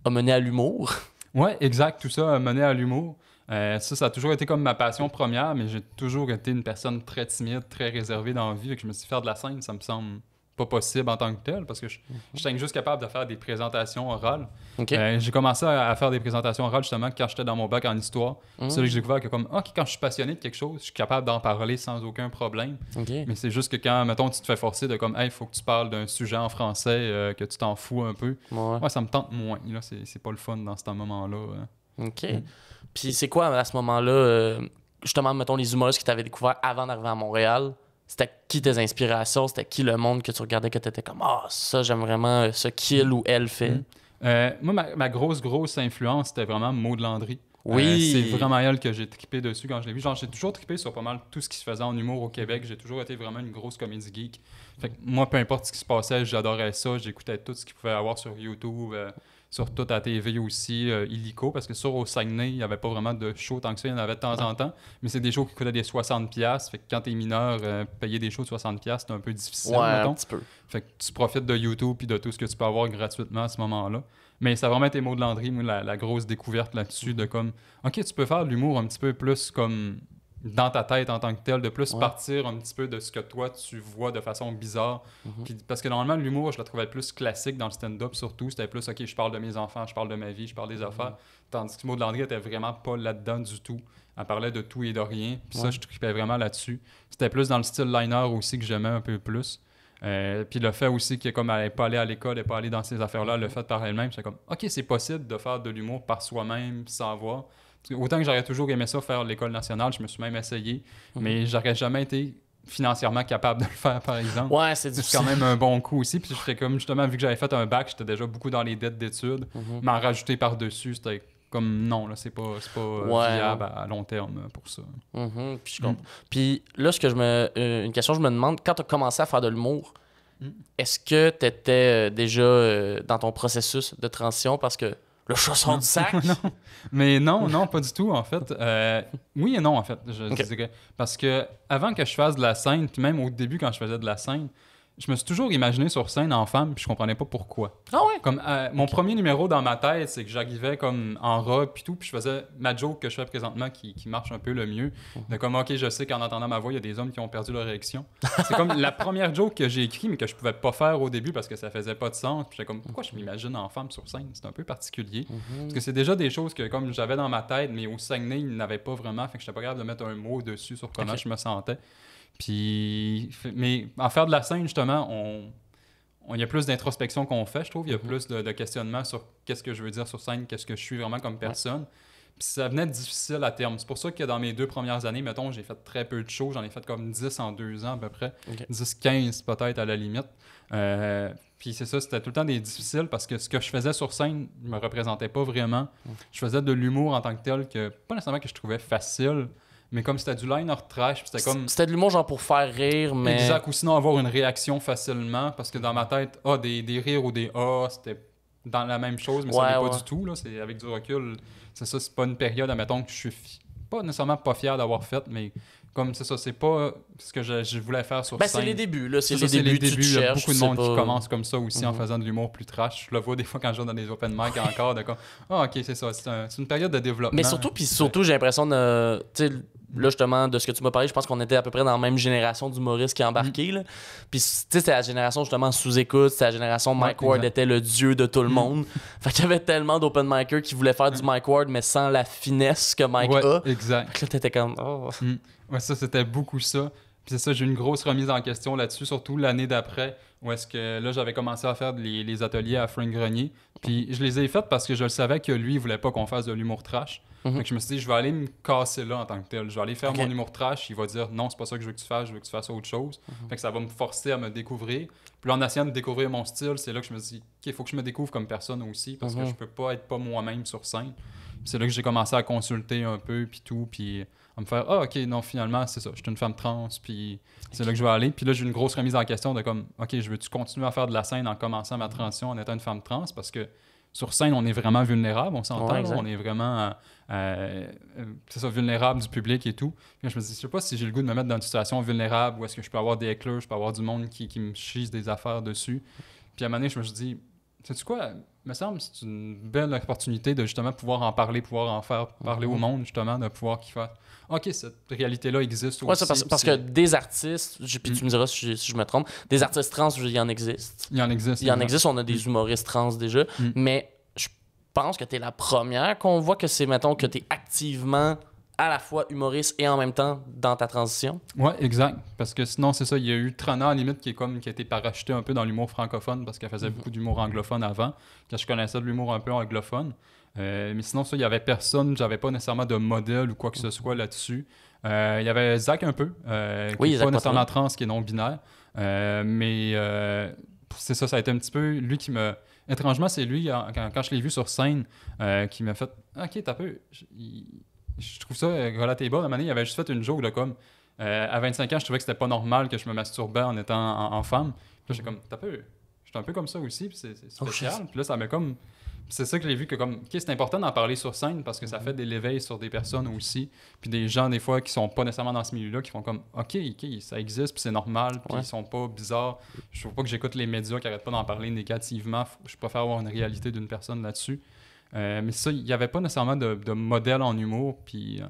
a mené à l'humour. Ouais, exact. Tout ça a mené à l'humour. Ça a toujours été comme ma passion première, mais j'ai toujours été une personne très timide, très réservée dans la vie. Je me suis dit, faire de la scène, ça me semble pas possible en tant que tel, parce que je suis juste capable de faire des présentations orales. Okay. J'ai commencé à faire des présentations orales justement quand j'étais dans mon bac en histoire. C'est là que j'ai découvert que quand je suis passionné de quelque chose, je suis capable d'en parler sans aucun problème. Mais c'est juste que quand, mettons, tu te fais forcer de comme, hey, il faut que tu parles d'un sujet en français, que tu t'en fous un peu. Ouais, ça me tente moins. Là, c'est pas le fun dans ce moment-là. OK. Puis c'est quoi à ce moment-là justement, mettons, les humoristes que tu avais découverts avant d'arriver à Montréal, c'était qui tes inspirations? C'était qui le monde que tu regardais que tu étais comme ça, j'aime vraiment ce qu'il ou elle fait? Moi, ma grosse influence, c'était vraiment Maud Landry. Oui. C'est vraiment elle que j'ai trippé dessus quand je l'ai vu. Genre, j'ai toujours trippé sur pas mal tout ce qui se faisait en humour au Québec. J'ai toujours été vraiment une grosse comédie geek. Fait que moi, peu importe ce qui se passait, j'adorais ça. J'écoutais tout ce qu'il pouvait avoir sur YouTube, sur toute la TV aussi, illico, parce que au Saguenay, il n'y avait pas vraiment de show tant que ça. Il y en avait de temps en temps, mais c'est des shows qui coûtaient des 60$. Fait que quand t'es mineur, payer des shows de 60$, c'est un peu difficile, mettons. Un petit peu. Fait que tu profites de YouTube et de tout ce que tu peux avoir gratuitement à ce moment-là. Mais ça a vraiment été Maud Landry, moi, la grosse découverte là-dessus, de comme, OK, tu peux faire de l'humour un petit peu plus comme dans ta tête en tant que tel, de plus partir un petit peu de ce que toi, tu vois de façon bizarre. Puis, parce que normalement, l'humour, je la trouvais plus classique dans le stand-up, surtout. C'était plus, OK, je parle de mes enfants, je parle de ma vie, je parle des affaires. Tandis que Maud Landry était vraiment pas là-dedans du tout. Elle parlait de tout et de rien. Puis ça, je trippais vraiment là-dessus. C'était plus dans le style liner aussi que j'aimais un peu plus. Puis le fait aussi qu'elle n'est pas allée à l'école, elle n'est pas allée dans ces affaires-là, le fait par elle-même, c'est comme, OK, c'est possible de faire de l'humour par soi-même sans voir. Autant que j'aurais toujours aimé ça faire l'école nationale, je me suis même essayé, mais j'aurais jamais été financièrement capable de le faire, par exemple. Ouais, c'est difficile. quand même un bon coup aussi. Puis j'étais comme, justement, vu que j'avais fait un bac, j'étais déjà beaucoup dans les dettes d'études. M'en rajouter par-dessus, c'était comme non, là, c'est pas viable à long terme pour ça. Puis je comprends. Puis là, une question que je me demande, quand tu as commencé à faire de l'humour, est-ce que tu étais déjà dans ton processus de transition parce que le chat sort du sac? Non. Mais non, pas du tout, en fait. Oui et non, en fait, je dirais. Parce que avant que je fasse de la scène, puis même au début, quand je faisais de la scène, je me suis toujours imaginé sur scène en femme, puis je comprenais pas pourquoi. Ah ouais? Comme mon premier numéro dans ma tête, c'est que j'arrivais comme en robe puis tout, puis je faisais ma joke que je fais présentement qui marche un peu le mieux. De comme, OK, je sais qu'en entendant ma voix, il y a des hommes qui ont perdu leur érection. C'est comme la première joke que j'ai écrite, mais que je pouvais pas faire au début parce que ça faisait pas de sens. Puis j'étais comme, pourquoi je m'imagine en femme sur scène? C'est un peu particulier. Parce que c'est déjà des choses que comme j'avais dans ma tête, mais au Saguenay, il n'avait pas vraiment, fait que j'étais pas capable de mettre un mot dessus sur comment je me sentais. Puis, mais en faire de la scène, justement, il y a plus d'introspection qu'on fait, je trouve. Il y a plus de questionnement sur qu'est-ce que je veux dire sur scène, qu'est-ce que je suis vraiment comme personne. Puis ça venait difficile à terme. C'est pour ça que dans mes 2 premières années, mettons, j'ai fait très peu de shows. J'en ai fait comme 10 en 2 ans à peu près. 10-15 peut-être à la limite. Puis c'est ça, c'était tout le temps des difficiles parce que ce que je faisais sur scène ne me représentait pas vraiment. Je faisais de l'humour en tant que tel, pas nécessairement que je trouvais facile, mais comme c'était du liner trash, c'était comme... C'était de l'humour genre pour faire rire, mais... Exact, ou sinon avoir une réaction facilement, parce que dans ma tête, des rires ou des c'était dans la même chose, mais ça n'est pas du tout, là. C'est avec du recul. C'est ça, c'est pas une période, admettons, que je suis pas nécessairement pas fier d'avoir fait, mais comme c'est ça, c'est pas ce que je voulais faire sur scène. C'est les débuts, là. C'est les débuts. Il y a beaucoup de monde qui commence comme ça aussi en faisant de l'humour plus trash. Je le vois des fois quand je vais dans des open mic encore, d'accord. OK, c'est ça. C'est une période de développement. Mais surtout, j'ai l'impression de... Là, justement, de ce que tu m'as parlé, je pense qu'on était à peu près dans la même génération d'humoristes qui embarquaient. Là. Puis, tu sais, c'était la génération, justement, sous-écoute. C'était la génération Mike Ward était le dieu de tout le monde. Fait qu'il y avait tellement d'open micers qui voulaient faire du Mike Ward, mais sans la finesse que Mike a. Exact. Fait que là, t'étais comme... Ouais, ça, c'était beaucoup ça. Puis c'est ça, j'ai eu une grosse remise en question là-dessus, surtout l'année d'après, où est-ce que là, j'avais commencé à faire les ateliers à Frank Grenier. Puis je les ai faits parce que je le savais que lui, il voulait pas qu'on fasse de l'humour trash. Donc je me suis dit, je vais aller me casser là en tant que tel. Je vais aller faire mon humour trash. Il va dire, non, c'est pas ça que je veux que tu fasses, je veux que tu fasses autre chose. Fait que ça va me forcer à me découvrir. Puis là, en essayant de découvrir mon style, c'est là que je me suis dit, OK, il faut que je me découvre comme personne aussi, parce que je peux pas être pas moi-même sur scène. Puis c'est là que j'ai commencé à consulter un peu, puis tout, puis à me faire, OK, non, finalement, c'est ça, je suis une femme trans, puis c'est là que je vais aller. Puis là, j'ai une grosse remise en question de comme, OK, je veux-tu continuer à faire de la scène en commençant ma transition en étant une femme trans, parce que sur scène, on est vraiment vulnérable, on s'entend, on est vraiment c'est ça, vulnérable du public et tout. Puis je me dis, je sais pas si j'ai le goût de me mettre dans une situation vulnérable, où est-ce que je peux avoir des éclairs, je peux avoir du monde qui me chise des affaires dessus. Puis à un moment donné, je me suis dit, sais-tu quoi, il me semble que c'est une belle opportunité de justement pouvoir en parler, pouvoir en faire parler au monde, justement, de pouvoir qu'il fasse OK, cette réalité-là existe aussi. Ouais, parce que des artistes, puis tu me diras si je me trompe, des artistes trans, il y en existe. Il y en existe, on a des humoristes trans déjà, mais je pense que tu es la première qu'on voit que c'est, mettons, que tu es activement à la fois humoriste et en même temps dans ta transition. Ouais, exact. Parce que sinon, c'est ça, il y a eu Trana, à la limite, qui a été parachutée un peu dans l'humour francophone parce qu'elle faisait beaucoup d'humour anglophone avant, quand je connaissais de l'humour un peu anglophone. Mais sinon, ça, il n'y avait personne, j'avais pas nécessairement de modèle ou quoi que ce soit là-dessus. Il y avait Zach un peu, qui n'est pas nécessairement trans, qui est non-binaire. Mais c'est ça, ça a été un petit peu lui qui me... Étrangement, c'est lui, quand je l'ai vu sur scène, qui m'a fait « Ok, t'as peu... » Je trouve ça relatable. À un moment donné, il avait juste fait une joke de comme... à 25 ans, je trouvais que c'était pas normal que je me masturbais en étant en femme. Puis là, j'étais comme « T'as peu... » J'étais un peu comme ça aussi, puis c'est spécial. Puis là, ça m'a comme... C'est ça que j'ai vu que comme c'est important d'en parler sur scène parce que ça fait de l'éveil sur des personnes aussi. Puis des gens, des fois, qui sont pas nécessairement dans ce milieu-là, qui font comme OK, ça existe, puis c'est normal, puis ils sont pas bizarres. Je trouve pas que j'écoute les médias qui arrêtent pas d'en parler négativement. Je préfère avoir une réalité d'une personne là-dessus. Mais ça, il y avait pas nécessairement de modèle en humour, puis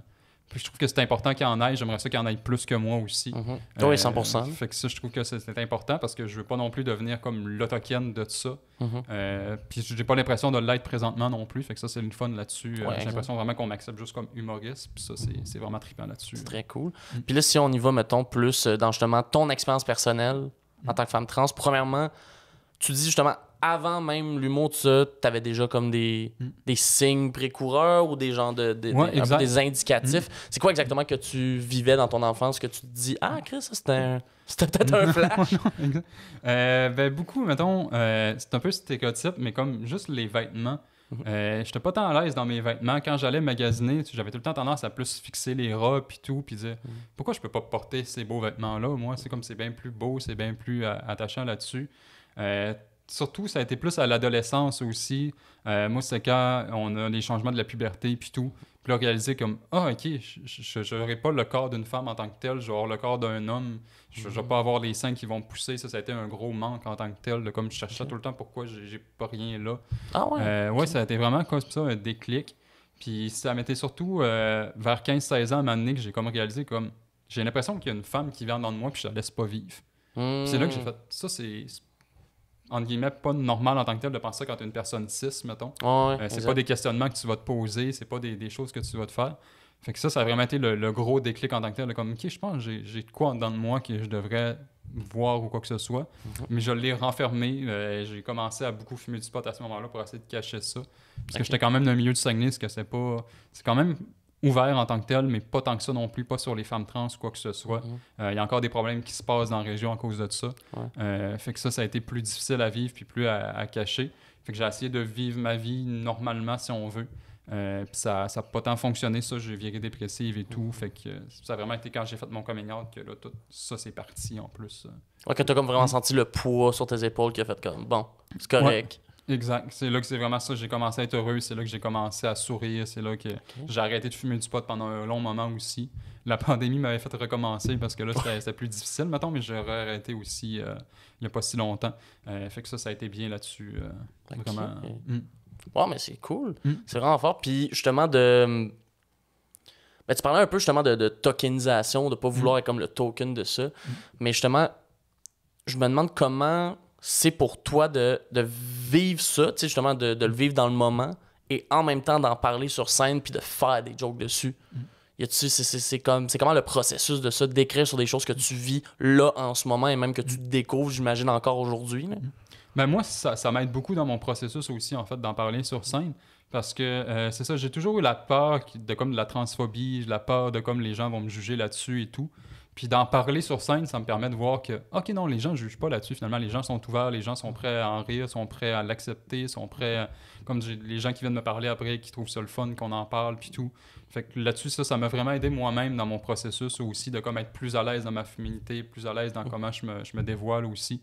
je trouve que c'est important qu'il y en ait. J'aimerais ça qu'il y en ait plus que moi aussi. Oui, 100%. Fait que ça, je trouve que c'est important parce que je veux pas non plus devenir comme l'autokine de ça. Puis j'ai pas l'impression de l'être présentement non plus. Fait que ça, c'est une fun là-dessus. J'ai l'impression vraiment qu'on m'accepte juste comme humoriste. Puis ça, c'est vraiment trippant là-dessus. C'est très cool. Puis là, si on y va, mettons, plus dans justement ton expérience personnelle en tant que femme trans, premièrement, tu dis justement, avant même l'humour, tout ça, t'avais déjà comme des signes pré-coureurs ou des genres des indicatifs. C'est quoi exactement que tu vivais dans ton enfance que tu te dis « Ah, Chris, ça c'était peut-être un flash? » Ben beaucoup, mettons, c'est un peu stéréotype, mais comme juste les vêtements. J'étais pas tant à l'aise dans mes vêtements. Quand j'allais magasiner, j'avais tout le temps tendance à plus fixer les robes et tout, puis dire pourquoi je peux pas porter ces beaux vêtements-là? Moi, c'est comme c'est bien plus beau, c'est bien plus attachant là-dessus. Surtout, ça a été plus à l'adolescence aussi. Moi, c'est quand on a les changements de la puberté puis tout. Puis là, réaliser comme « Ah, OK, je n'aurai pas le corps d'une femme en tant que tel, je vais avoir le corps d'un homme. Je vais pas avoir les seins qui vont pousser. » Ça a été un gros manque en tant que tel. De, comme je cherchais tout le temps pourquoi j'ai pas rien là. Ah ouais? Ouais, ça a été vraiment comme ça, un déclic. Puis ça m'était surtout vers 15-16 ans à un moment donné que j'ai comme réalisé comme... J'ai l'impression qu'il y a une femme qui vient dans de moi puis je la laisse pas vivre. C'est là que j'ai fait... Ça, c'est entre guillemets, pas normal en tant que tel de penser ça quand tu es une personne cis, mettons. C'est pas des questionnements que tu vas te poser, c'est pas des choses que tu vas te faire. Fait que ça a vraiment été le gros déclic en tant que tel. Comme, OK, je pense que j'ai de quoi en dedans de moi que je devrais voir ou quoi que ce soit. Mais je l'ai renfermé. J'ai commencé à beaucoup fumer du pot à ce moment-là pour essayer de cacher ça. Parce que j'étais quand même dans le milieu de Saguenay, ce que c'est quand même ouvert en tant que tel, mais pas tant que ça non plus, pas sur les femmes trans ou quoi que ce soit. Il y a encore des problèmes qui se passent dans la région à cause de ça. Fait que ça a été plus difficile à vivre puis plus à cacher. Fait que j'ai essayé de vivre ma vie normalement, si on veut. Puis ça n'a pas tant fonctionné, ça. J'ai viré dépressive et tout. Fait que ça a vraiment été quand j'ai fait mon coming out que là, tout ça, c'est parti en plus. Ouais, que tu as comme vraiment senti le poids sur tes épaules qui a fait comme, bon, c'est correct. Exact. C'est là que c'est vraiment ça. J'ai commencé à être heureux. C'est là que j'ai commencé à sourire. C'est là que j'ai arrêté de fumer du pot pendant un long moment aussi. La pandémie m'avait fait recommencer parce que là, c'était plus difficile, mettons, mais j'aurais arrêté aussi il n'y a pas si longtemps. Fait que ça a été bien là-dessus. Vraiment. Ouais, mais c'est cool. C'est vraiment fort. Puis justement, tu parlais un peu justement de tokenisation, de pas vouloir être comme le token de ça. Mais justement, je me demande comment c'est pour toi de vivre ça, tu sais, justement, de le vivre dans le moment et en même temps d'en parler sur scène puis de faire des jokes dessus. C'est comment le processus de ça, d'écrire sur des choses que tu vis là en ce moment et même que tu découvres, j'imagine, encore aujourd'hui. Ben moi, ça m'aide beaucoup dans mon processus aussi, en fait, d'en parler sur scène. Parce que c'est ça, j'ai toujours eu la peur de la transphobie, la peur de comme les gens vont me juger là-dessus et tout. Puis d'en parler sur scène, ça me permet de voir que, OK, non, les gens ne jugent pas là-dessus. Finalement, les gens sont ouverts, les gens sont prêts à en rire, sont prêts à l'accepter, sont prêts comme les gens qui viennent me parler après, qui trouvent ça le fun, qu'on en parle, puis tout. Fait que là-dessus, ça m'a vraiment aidé moi-même dans mon processus aussi, de comme être plus à l'aise dans ma féminité, plus à l'aise dans comment je me dévoile aussi.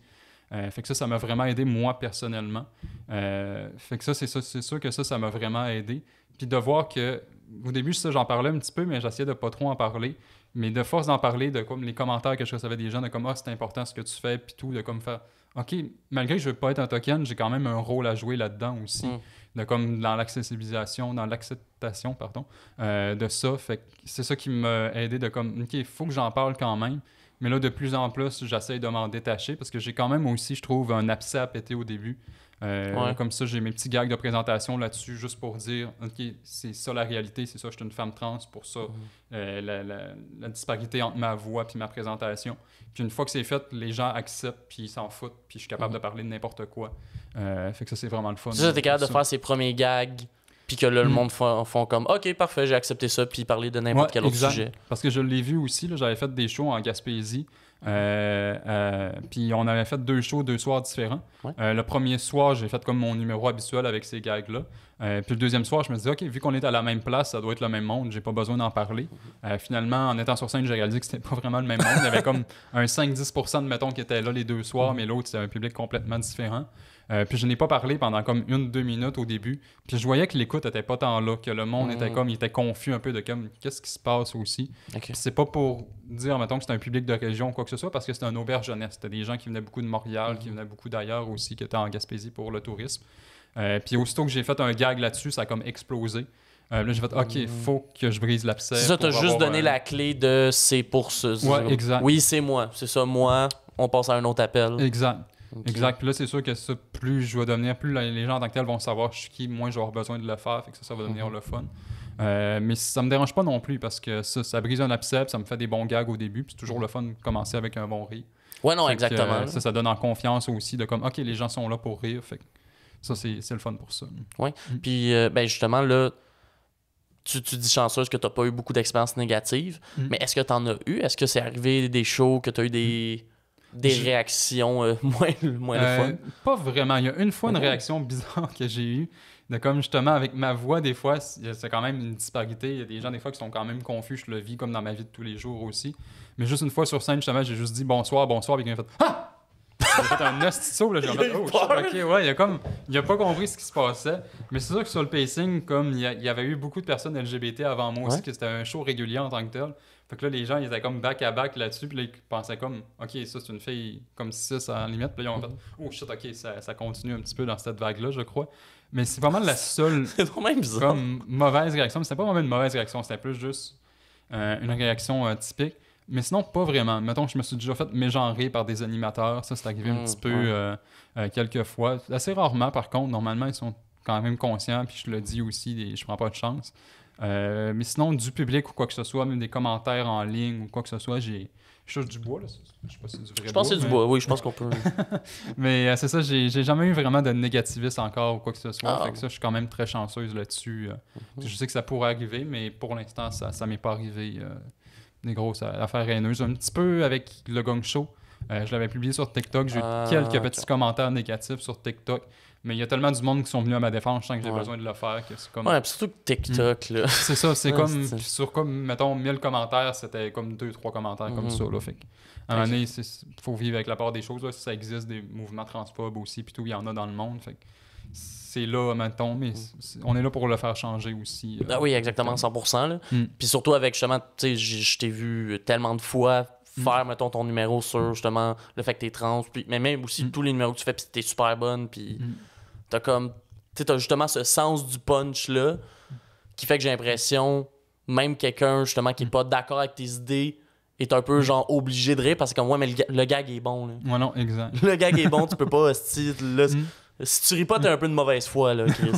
Fait que ça m'a vraiment aidé moi personnellement. Fait que c'est sûr que ça m'a vraiment aidé. Puis de voir que, au début, j'en parlais un petit peu, mais j'essayais de pas trop en parler. Mais de force d'en parler, de comme les commentaires que je recevais des gens, de comme c'est important ce que tu fais, puis tout, de comme faire OK, malgré que je veux pas être un token, j'ai quand même un rôle à jouer là-dedans aussi. De comme dans l'accessibilisation, dans l'acceptation, de ça. Fait que c'est ça qui m'a aidé de comme OK, il faut que j'en parle quand même. Mais là, de plus en plus, j'essaie de m'en détacher parce que j'ai quand même aussi, je trouve, un abcès à péter au début. Comme ça, j'ai mes petits gags de présentation là-dessus juste pour dire OK, c'est ça la réalité, c'est ça, je suis une femme trans, pour ça, la disparité entre ma voix et ma présentation. Puis une fois que c'est fait, les gens acceptent, puis ils s'en foutent, puis je suis capable de parler de n'importe quoi. Fait que ça, c'est vraiment le fun. Ça, t'es capable de faire ses premiers gags Puis que là, le monde font comme « OK, parfait, j'ai accepté ça » puis parler de n'importe quel autre sujet. Parce que je l'ai vu aussi, là, j'avais fait des shows en Gaspésie. Puis on avait fait 2 shows, 2 soirs différents. Le premier soir, j'ai fait comme mon numéro habituel avec ces gags-là. Puis le deuxième soir, je me disais, OK, vu qu'on est à la même place, ça doit être le même monde, j'ai pas besoin d'en parler. Finalement, en étant sur scène, j'ai réalisé que c'était pas vraiment le même monde. Il y avait comme un 5-10% de mettons qui étaient là les 2 soirs, mais l'autre, c'était un public complètement différent. Puis je n'ai pas parlé pendant comme 1-2 minutes au début. Puis je voyais que l'écoute était pas tant là, que le monde était comme, il était confus un peu de comme, qu'est-ce qui se passe aussi. Puis c'est pas pour dire, mettons, que c'est un public de région ou quoi que ce soit, parce que c'est un auberge jeunesse. C'était des gens qui venaient beaucoup de Montréal, qui venaient beaucoup d'ailleurs aussi, qui étaient en Gaspésie pour le tourisme. Puis aussitôt que j'ai fait un gag là-dessus, ça a comme explosé. Là, j'ai fait, OK, faut que je brise l'abcès. C'est ça, t'as juste donné la clé de c'est pour ce. Ouais, exact. Oui, c'est moi. C'est ça, moi. On passe à un autre appel. Exact. Okay. Exact. Puis là, c'est sûr que ça, plus je vais devenir, plus les gens en tant que tels vont savoir je suis qui, moins je vais avoir besoin de le faire. Fait que ça va devenir le fun. Mais ça me dérange pas non plus parce que ça brise un abcès, ça me fait des bons gags au début. Puis c'est toujours le fun de commencer avec un bon rire. Ouais, non, exactement. Ça donne en confiance aussi de comme, OK, les gens sont là pour rire. Fait que ça, c'est le fun pour ça. Oui. Puis, ben justement, là, tu dis chanceuse que tu n'as pas eu beaucoup d'expériences négatives. Mais est-ce que tu en as eu? Est-ce que c'est arrivé des shows que tu as eu des réactions moins le fun? Pas vraiment. Il y a une fois une réaction bizarre que j'ai eue. De comme justement avec ma voix, des fois, c'est quand même une disparité. Il y a des gens, des fois, qui sont quand même confus. Je le vis comme dans ma vie de tous les jours aussi. Mais juste une fois sur scène, justement, j'ai juste dit bonsoir, bonsoir. Puis il m'a fait ah! J'ai fait un esti là, j'ai fait oh shit, ok, ouais, il a pas compris ce qui se passait. Mais c'est sûr que sur le pacing, comme il y avait eu beaucoup de personnes LGBT avant moi aussi, que c'était un show régulier en tant que tel. Fait que là, les gens, ils étaient comme back à back là-dessus, puis là, ils pensaient comme, ok, ça c'est une fille comme 6 en limite, puis là, ils ont fait, oh shit, ok, ça continue un petit peu dans cette vague-là, je crois. Mais c'est vraiment la seule comme mauvaise réaction. Mais c'était pas vraiment une mauvaise réaction, c'était plus juste une réaction typique. Mais sinon, pas vraiment. Mettons que je me suis déjà fait mégenrer par des animateurs. Ça, c'est arrivé un petit peu quelques fois. Assez rarement, par contre. Normalement, ils sont quand même conscients. Puis je le dis aussi, je prends pas de chance. Mais sinon, du public ou quoi que ce soit, même des commentaires en ligne ou quoi que ce soit, je touche du bois. Là. Je sais pas si c'est du vrai bois. Je pense que c'est du bois, oui, je pense qu'on peut. Mais c'est ça, j'ai jamais eu vraiment de négativisme encore ou quoi que ce soit. Fait que ça, je suis quand même très chanceuse là-dessus. Je sais que ça pourrait arriver, mais pour l'instant, ça m'est pas arrivé. Des grosses affaires haineuses. Un petit peu avec le Gong Show. Je l'avais publié sur TikTok. J'ai eu quelques petits commentaires négatifs sur TikTok. Mais il y a tellement du monde qui sont venus à ma défense, je sens que j'ai besoin de le faire. Que c'est comme... Ouais, surtout que TikTok, là. C'est ça, c'est comme... Sur comme, mettons, 1000 commentaires, c'était comme 2-3 commentaires comme ça, là. Fait à un moment donné, il faut vivre avec la part des choses. Là. Si ça existe, des mouvements transphobes aussi, puis tout, il y en a dans le monde. Fait c'est là, mettons, mais on est là pour le faire changer aussi. Ah oui, exactement, 100%. Là. Puis surtout avec, justement, tu sais, je t'ai vu tellement de fois faire, mettons, ton numéro sur, justement, le fait que t'es trans, puis, mais même aussi tous les numéros que tu fais, puis t'es super bonne, puis t'as comme, tu sais, t'as justement ce sens du punch-là, qui fait que j'ai l'impression, même quelqu'un, justement, qui est pas d'accord avec tes idées, est un peu, genre, obligé de rire, parce que comme, ouais, mais le gag est bon, là. Ouais, non, exact. Le gag est bon, tu peux pas, là... Si tu ris pas, t'as un peu de mauvaise foi, là, Chris.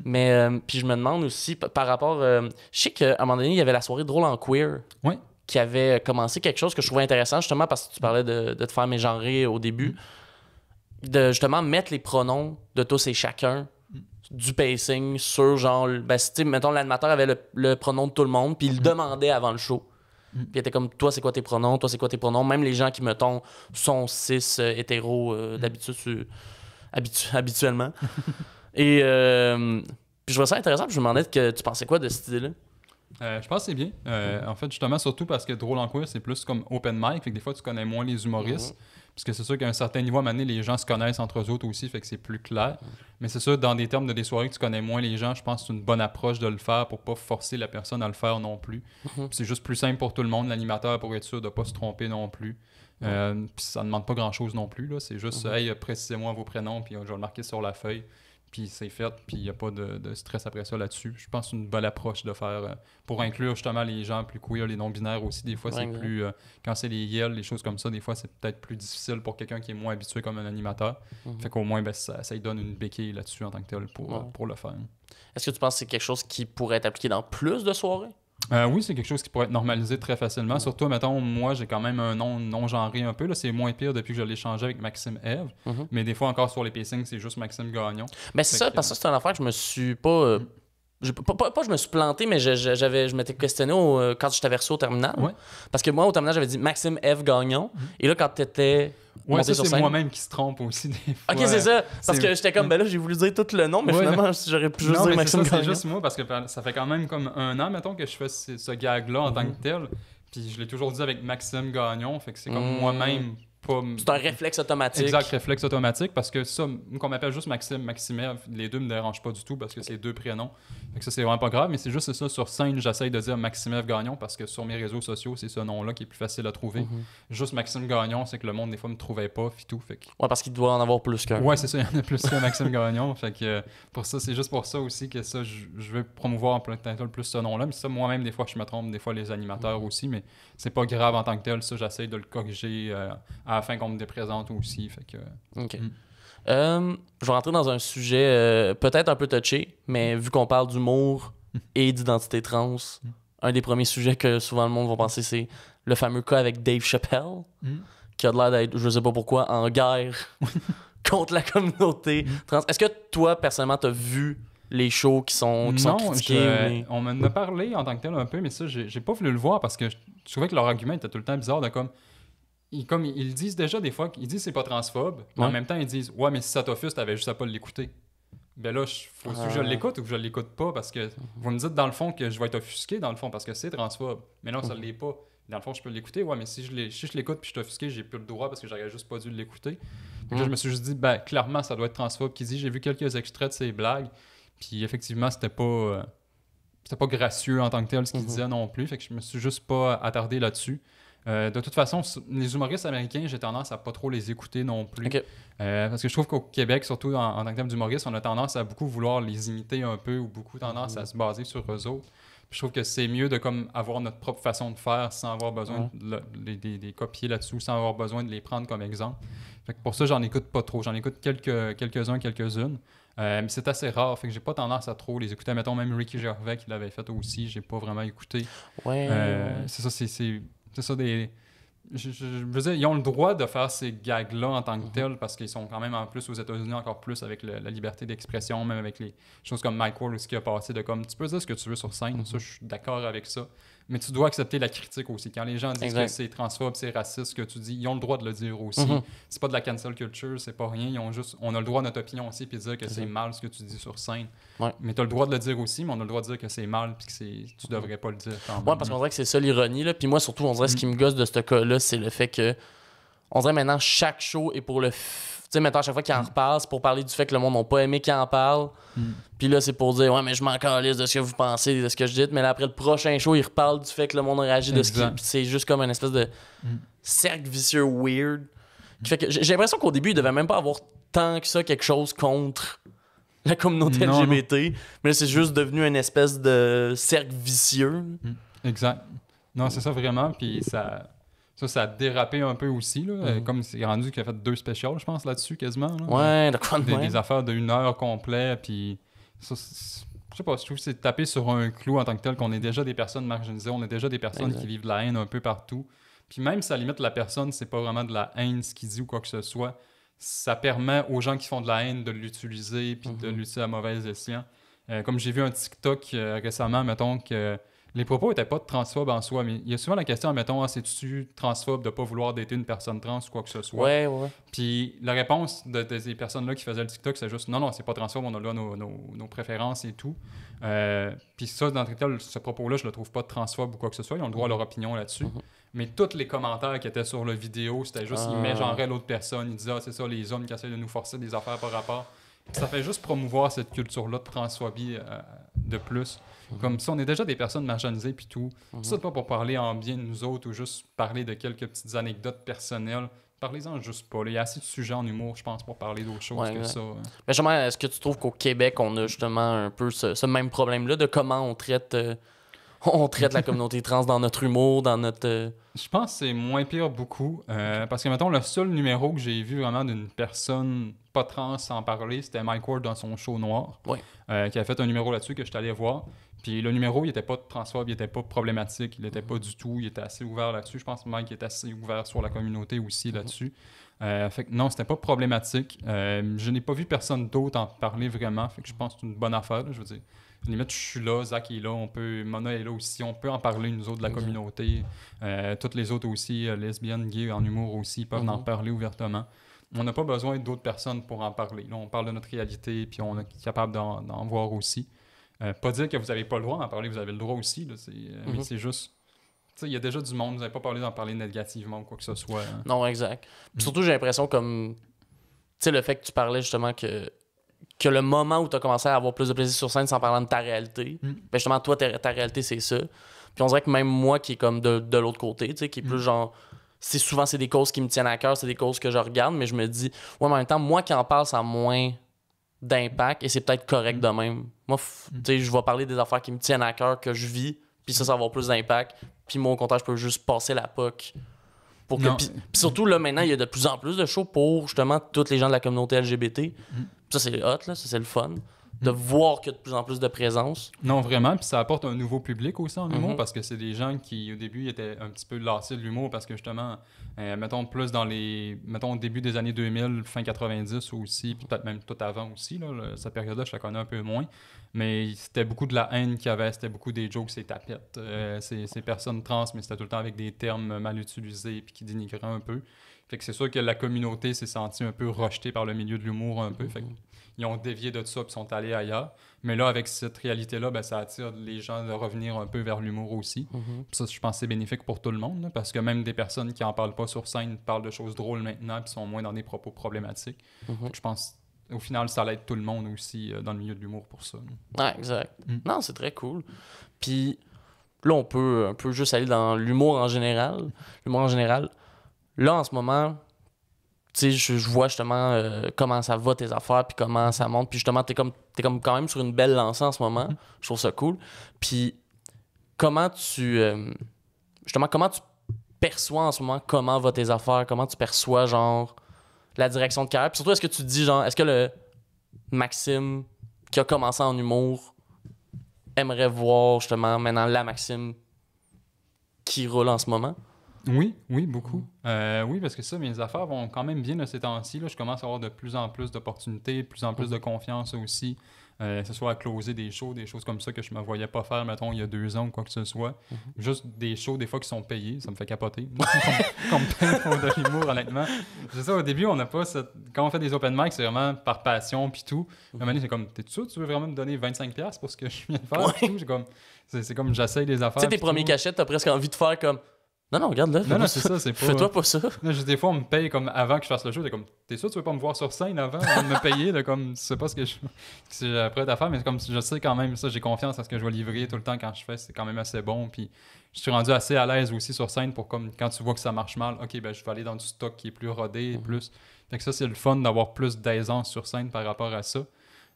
Mais, puis je me demande aussi, par rapport... je sais qu'à un moment donné, il y avait la soirée Drôle en Queer qui avait commencé quelque chose que je trouvais intéressant, justement, parce que tu parlais de te faire mégenrer au début. De, justement, mettre les pronoms de tous et chacun du pacing sur, genre... Ben, mettons, l'animateur avait le pronom de tout le monde, puis il le demandait avant le show. Puis il était comme, toi, c'est quoi tes pronoms? Toi, c'est quoi tes pronoms? Même les gens qui, mettons, sont cis, hétéros, d'habitude... habituellement. Et puis je trouvais ça intéressant, puis je me demandais que tu pensais quoi de cette idée-là? Je pense que c'est bien. En fait, justement, surtout parce que Drôle en Queer, c'est plus comme open mic, fait que des fois, tu connais moins les humoristes. Parce que c'est sûr qu'à un certain niveau, à un moment donné, les gens se connaissent entre eux autres aussi, fait que c'est plus clair. Mais c'est sûr, dans des termes de des soirées que tu connais moins les gens, je pense que c'est une bonne approche de le faire pour pas forcer la personne à le faire non plus. C'est juste plus simple pour tout le monde, l'animateur, pour être sûr de pas se tromper non plus. Puis ça ne demande pas grand-chose non plus. Là. C'est juste, hey, précisez-moi vos prénoms, puis je vais le marquer sur la feuille. Puis c'est fait, puis il n'y a pas de stress après ça là-dessus. Je pense que c'est une bonne approche de faire, pour inclure justement les gens plus queer, les non-binaires aussi. Des fois, c'est plus... quand c'est les yels, les choses comme ça, des fois, c'est peut-être plus difficile pour quelqu'un qui est moins habitué comme un animateur. Fait qu'au moins, ça lui donne une béquille là-dessus en tant que tel pour le faire. Est-ce que tu penses que c'est quelque chose qui pourrait être appliqué dans plus de soirées? Oui, c'est quelque chose qui pourrait être normalisé très facilement. Surtout, mettons, moi, j'ai quand même un nom non-genré un peu. Là. C'est moins pire depuis que je l'ai changé avec Maxime Eve. Mais des fois, encore sur les pacings, c'est juste Maxime Gagnon. Mais c'est ça, parce que c'est une affaire que je me suis pas... pas je me suis planté, mais je m'étais questionné quand je t'avais reçu au terminal. Ouais. Parce que moi, au terminal, j'avais dit Maxime F. Gagnon. Et là, quand t'étais Ouais, monté ça, sur c'est scène... moi-même qui se trompe aussi des fois. Ok, c'est ça. Parce que j'étais comme, ben là, j'ai voulu dire tout le nom, mais finalement, j'aurais pu juste dire Maxime Gagnon. C'est juste moi, parce que ça fait quand même comme 1 an, mettons, que je fais ce gag-là en tant que tel. Puis je l'ai toujours dit avec Maxime Gagnon, fait que c'est comme moi-même pas... C'est un réflexe automatique. Exact, réflexe automatique, parce que ça, qu'on m'appelle juste Maxime, Maximev, les deux me dérangent pas du tout, parce que c'est 2 prénoms. Fait que ça, c'est vraiment pas grave, mais c'est juste ça, sur scène, j'essaye de dire Maximev Gagnon, parce que sur mes réseaux sociaux, c'est ce nom-là qui est plus facile à trouver. Juste Maxime Gagnon, c'est que le monde, des fois, me trouvait pas, puis tout. Fait que... Ouais, parce qu'il doit en avoir plus qu'un. Ouais, c'est ça, il y en a plus que Maxime Gagnon. Fait que pour ça, c'est juste pour ça aussi que ça, je veux promouvoir en plein temps plus ce nom-là. Mais ça, moi-même, des fois, je me trompe, des fois, les animateurs aussi, mais c'est pas grave en tant que tel. Ça, j'essaye de le corriger à la fin qu'on me déprésente aussi. Fait que... OK. Je vais rentrer dans un sujet peut-être un peu touché, mais vu qu'on parle d'humour et d'identité trans, un des premiers sujets que souvent le monde va penser, c'est le fameux cas avec Dave Chappelle, qui a l'air d'être, je sais pas pourquoi, en guerre contre la communauté trans. Est-ce que toi, personnellement, t'as vu les shows qui sont critiqués? On m'en a parlé en tant que tel un peu, mais ça, j'ai pas voulu le voir parce que je trouvais que leur argument était tout le temps bizarre de comme... Ils disent déjà des fois qu'ils disent c'est pas transphobe, mais en même temps ils disent ouais, mais si ça t'offuse, t'avais juste à pas l'écouter. Ben là, faut que je l'écoute ou que je l'écoute pas, parce que vous me dites dans le fond que je vais être offusqué dans le fond parce que c'est transphobe. Mais non, ça l'est pas. Dans le fond, je peux l'écouter, ouais, mais si je l'écoute puis je suis offusqué, j'ai plus le droit parce que j'aurais juste pas dû l'écouter. Puis là, je me suis juste dit, ben clairement, ça doit être transphobe qui dit. J'ai vu quelques extraits de ses blagues, puis effectivement, c'était pas gracieux en tant que tel ce qu'il disait non plus. Fait que je me suis juste pas attardé là-dessus. De toute façon, les humoristes américains, j'ai tendance à pas trop les écouter non plus. Okay. Parce que je trouve qu'au Québec, surtout en tant que thème d'humoriste, on a tendance à beaucoup vouloir les imiter un peu ou beaucoup tendance à se baser sur eux autres. Puis je trouve que c'est mieux de comme avoir notre propre façon de faire sans avoir besoin de copier là-dessous, sans avoir besoin de les prendre comme exemple. Fait que pour ça, j'en écoute pas trop. J'en écoute quelques-uns, quelques-unes. Mais c'est assez rare, fait que j'ai pas tendance à trop les écouter. Mettons même Ricky Gervais qui l'avait fait aussi, j'ai pas vraiment écouté. C'est ça, c'est ça des... Je veux dire, ils ont le droit de faire ces gags-là en tant que tels parce qu'ils sont quand même en plus aux États-Unis encore plus avec la liberté d'expression, même avec les choses comme Mike Ward ou ce qui a passé de comme tu peux dire ce que tu veux sur scène, ça je suis d'accord avec ça. Mais tu dois accepter la critique aussi. Quand les gens disent que c'est transphobe, c'est raciste, ce que tu dis, ils ont le droit de le dire aussi. C'est pas de la cancel culture, c'est pas rien. On a le droit à notre opinion aussi puis de dire que c'est mal ce que tu dis sur scène. Mais tu as le droit de le dire aussi, mais on a le droit de dire que c'est mal puis que tu devrais pas le dire. Ouais, parce qu'on dirait que c'est ça l'ironie. Là. Puis moi, surtout, on dirait ce qui me gosse de ce cas-là, c'est le fait que on dirait maintenant chaque show est pour le... Tu sais, maintenant, à chaque fois qu'il en reparle, c'est pour parler du fait que le monde n'a pas aimé qu'il en parle. Puis là, c'est pour dire, ouais, mais je m'en calisse de ce que vous pensez, de ce que je dis. Mais là, après le prochain show, il reparle du fait que le monde a réagi de ce qui... Puis c'est juste comme une espèce de cercle vicieux weird. Qui fait que j'ai l'impression qu'au début, il devait même pas avoir tant que ça quelque chose contre la communauté LGBT. Mais là, c'est juste devenu une espèce de cercle vicieux. Exact. Non, c'est ça vraiment. Puis ça a dérapé un peu aussi. Là, comme c'est rendu qu'il a fait 2 specials, je pense, là-dessus, quasiment. Là. Ouais, de quoi de même. Des affaires d'1 heure complète. Puis ça, je sais pas, je trouve que c'est taper sur un clou en tant que tel, qu'on est déjà des personnes marginalisées, on est déjà des personnes qui vivent de la haine un peu partout. Puis même si à la limite, la personne, c'est pas vraiment de la haine ce qu'il dit ou quoi que ce soit, ça permet aux gens qui font de la haine de l'utiliser puis de l'utiliser à mauvais escient. Comme j'ai vu un TikTok récemment, mettons que les propos n'étaient pas transphobes en soi, mais il y a souvent la question, mettons, c'est-tu transphobe de ne pas vouloir dater une personne trans ou quoi que ce soit? Ouais. Puis la réponse de ces personnes-là qui faisaient le TikTok, c'est juste non, c'est pas transphobe, on a là nos préférences et tout. Puis ça, dans ce propos-là, je le trouve pas transphobe ou quoi que ce soit, ils ont le droit à leur opinion là-dessus. Mais tous les commentaires qui étaient sur la vidéo, c'était juste, ils mégenraient l'autre personne, ils disaient, c'est ça, les hommes qui essaient de nous forcer des affaires par rapport. Puis ça fait juste promouvoir cette culture-là de transphobie de plus. Comme si on est déjà des personnes marginalisées puis tout. C'est pas pour parler en bien de nous autres ou juste parler de quelques petites anecdotes personnelles. Parlez-en juste pas. Là. Il y a assez de sujets en humour, je pense, pour parler d'autres choses que ça. Mais justement, est-ce que tu trouves qu'au Québec, on a justement un peu ce même problème-là de comment on traite la communauté trans dans notre humour, dans notre... Je pense que c'est moins pire beaucoup. Parce que, mettons, le seul numéro que j'ai vu vraiment d'une personne pas trans en parler, c'était Mike Ward dans son show Noir. Qui a fait un numéro là-dessus que je suis allé voir. Puis le numéro, il était pas transphobe, il était pas problématique, il était pas du tout, il était assez ouvert là-dessus. Je pense que Mike était assez ouvert sur la communauté aussi là-dessus. Fait que non, c'était pas problématique. Je n'ai pas vu personne d'autre en parler vraiment, fait que je pense que c'est une bonne affaire, là, je veux dire. Limite, je suis là, Zach est là, Mona est là aussi, on peut en parler, nous autres, de la communauté. Toutes les autres aussi, lesbiennes, gays, en humour aussi, peuvent en parler ouvertement. On n'a pas besoin d'autres personnes pour en parler. Là, on parle de notre réalité, puis on est capable d'en voir aussi. Pas dire que vous n'avez pas le droit d'en parler, vous avez le droit aussi, là, mais c'est juste... Il y a déjà du monde, vous n'avez pas parlé d'en parler négativement ou quoi que ce soit. Hein. Non, exact. Puis surtout, j'ai l'impression comme... Tu sais, le fait que tu parlais justement que le moment où tu as commencé à avoir plus de plaisir sur scène sans parler de ta réalité, ben justement, toi, ta réalité, c'est ça. Puis on dirait que même moi qui est comme de l'autre côté, tu sais, qui est plus genre... Souvent, c'est des causes qui me tiennent à cœur, c'est des causes que je regarde, mais je me dis, ouais, mais en même temps, moi qui en parle, ça a moins d'impact et c'est peut-être correct de même. Moi, tu sais, je vais parler des affaires qui me tiennent à cœur, que je vis, puis ça va avoir plus d'impact. Puis moi, au contraire, je peux juste passer la POC. Pour que, puis surtout, là, maintenant, il y a de plus en plus de shows pour, justement, tous les gens de la communauté LGBT. Ça, c'est hot, là, ça, c'est le fun. De voir qu'il y a de plus en plus de présence. Non, vraiment. Puis ça apporte un nouveau public aussi en humour parce que c'est des gens qui, au début, étaient un petit peu lassés de l'humour parce que justement, mettons, plus dans les... Mettons, au début des années 2000, fin 90 aussi, puis peut-être même tout avant aussi, là, cette période-là, je la connais un peu moins. Mais c'était beaucoup de la haine qu'il y avait, c'était beaucoup des jokes, c'est tapettes. Ces personnes trans, mais c'était tout le temps avec des termes mal utilisés puis qui dénigraient un peu. Fait que c'est sûr que la communauté s'est sentie un peu rejetée par le milieu de l'humour un peu. Fait qu'ils ont dévié de ça puis sont allés ailleurs. Mais là, avec cette réalité-là, ben, ça attire les gens de revenir un peu vers l'humour aussi. Puis ça, je pense que c'est bénéfique pour tout le monde, là, parce que même des personnes qui en parlent pas sur scène parlent de choses drôles maintenant puis sont moins dans des propos problématiques. Je pense au final, ça aide tout le monde aussi dans le milieu de l'humour pour ça. Ouais, exact. Non, c'est très cool. Puis là, on peut un peu juste aller dans l'humour en général. L'humour en général. Là, en ce moment, tu sais, je vois justement comment ça va tes affaires, puis comment ça monte. Puis justement, t'es comme quand même sur une belle lancée en ce moment. Je trouve ça cool. Puis comment justement, comment tu perçois en ce moment comment va tes affaires? Comment tu perçois, genre, la direction de carrière? Puis surtout, est-ce que tu te dis, genre, est-ce que le Maxime qui a commencé en humour aimerait voir justement maintenant la Maxime qui roule en ce moment? Oui, beaucoup. Oui, parce que ça, mes affaires vont quand même bien de ces temps-ci. Là. Je commence à avoir de plus en plus d'opportunités, de plus en plus de confiance aussi. Que ce soit à closer des shows, des choses comme ça que je me voyais pas faire, mettons, il y a 2 ans ou quoi que ce soit. Juste des shows, des fois, qui sont payés, ça me fait capoter. comme plein pour de l'humour, honnêtement. C'est ça, au début, on n'a pas cette... Quand on fait des open mic, c'est vraiment par passion, puis tout. À un moment donné, c'est comme, t'es sûr, tu veux vraiment me donner 25$ pour ce que je viens de faire? Puis tout? C'est comme, j'essaye des affaires. Tu sais, tes premiers cachettes, t'as presque envie de faire comme... Non, regarde là. Non, c'est ça, c'est pas... Fais-toi pas ça. Là, des fois, on me paye comme avant que je fasse le show. T'es comme, t'es sûr que tu veux pas me voir sur scène avant de me payer? Là, comme, tu sais pas ce que j'ai prêt à faire, mais comme je sais quand même, ça, j'ai confiance à ce que je vais livrer tout le temps quand je fais. C'est quand même assez bon. Puis je suis rendu assez à l'aise aussi sur scène pour comme, quand tu vois que ça marche mal, ok, ben je vais aller dans du stock qui est plus rodé, plus. Fait que ça, c'est le fun d'avoir plus d'aisance sur scène par rapport à ça.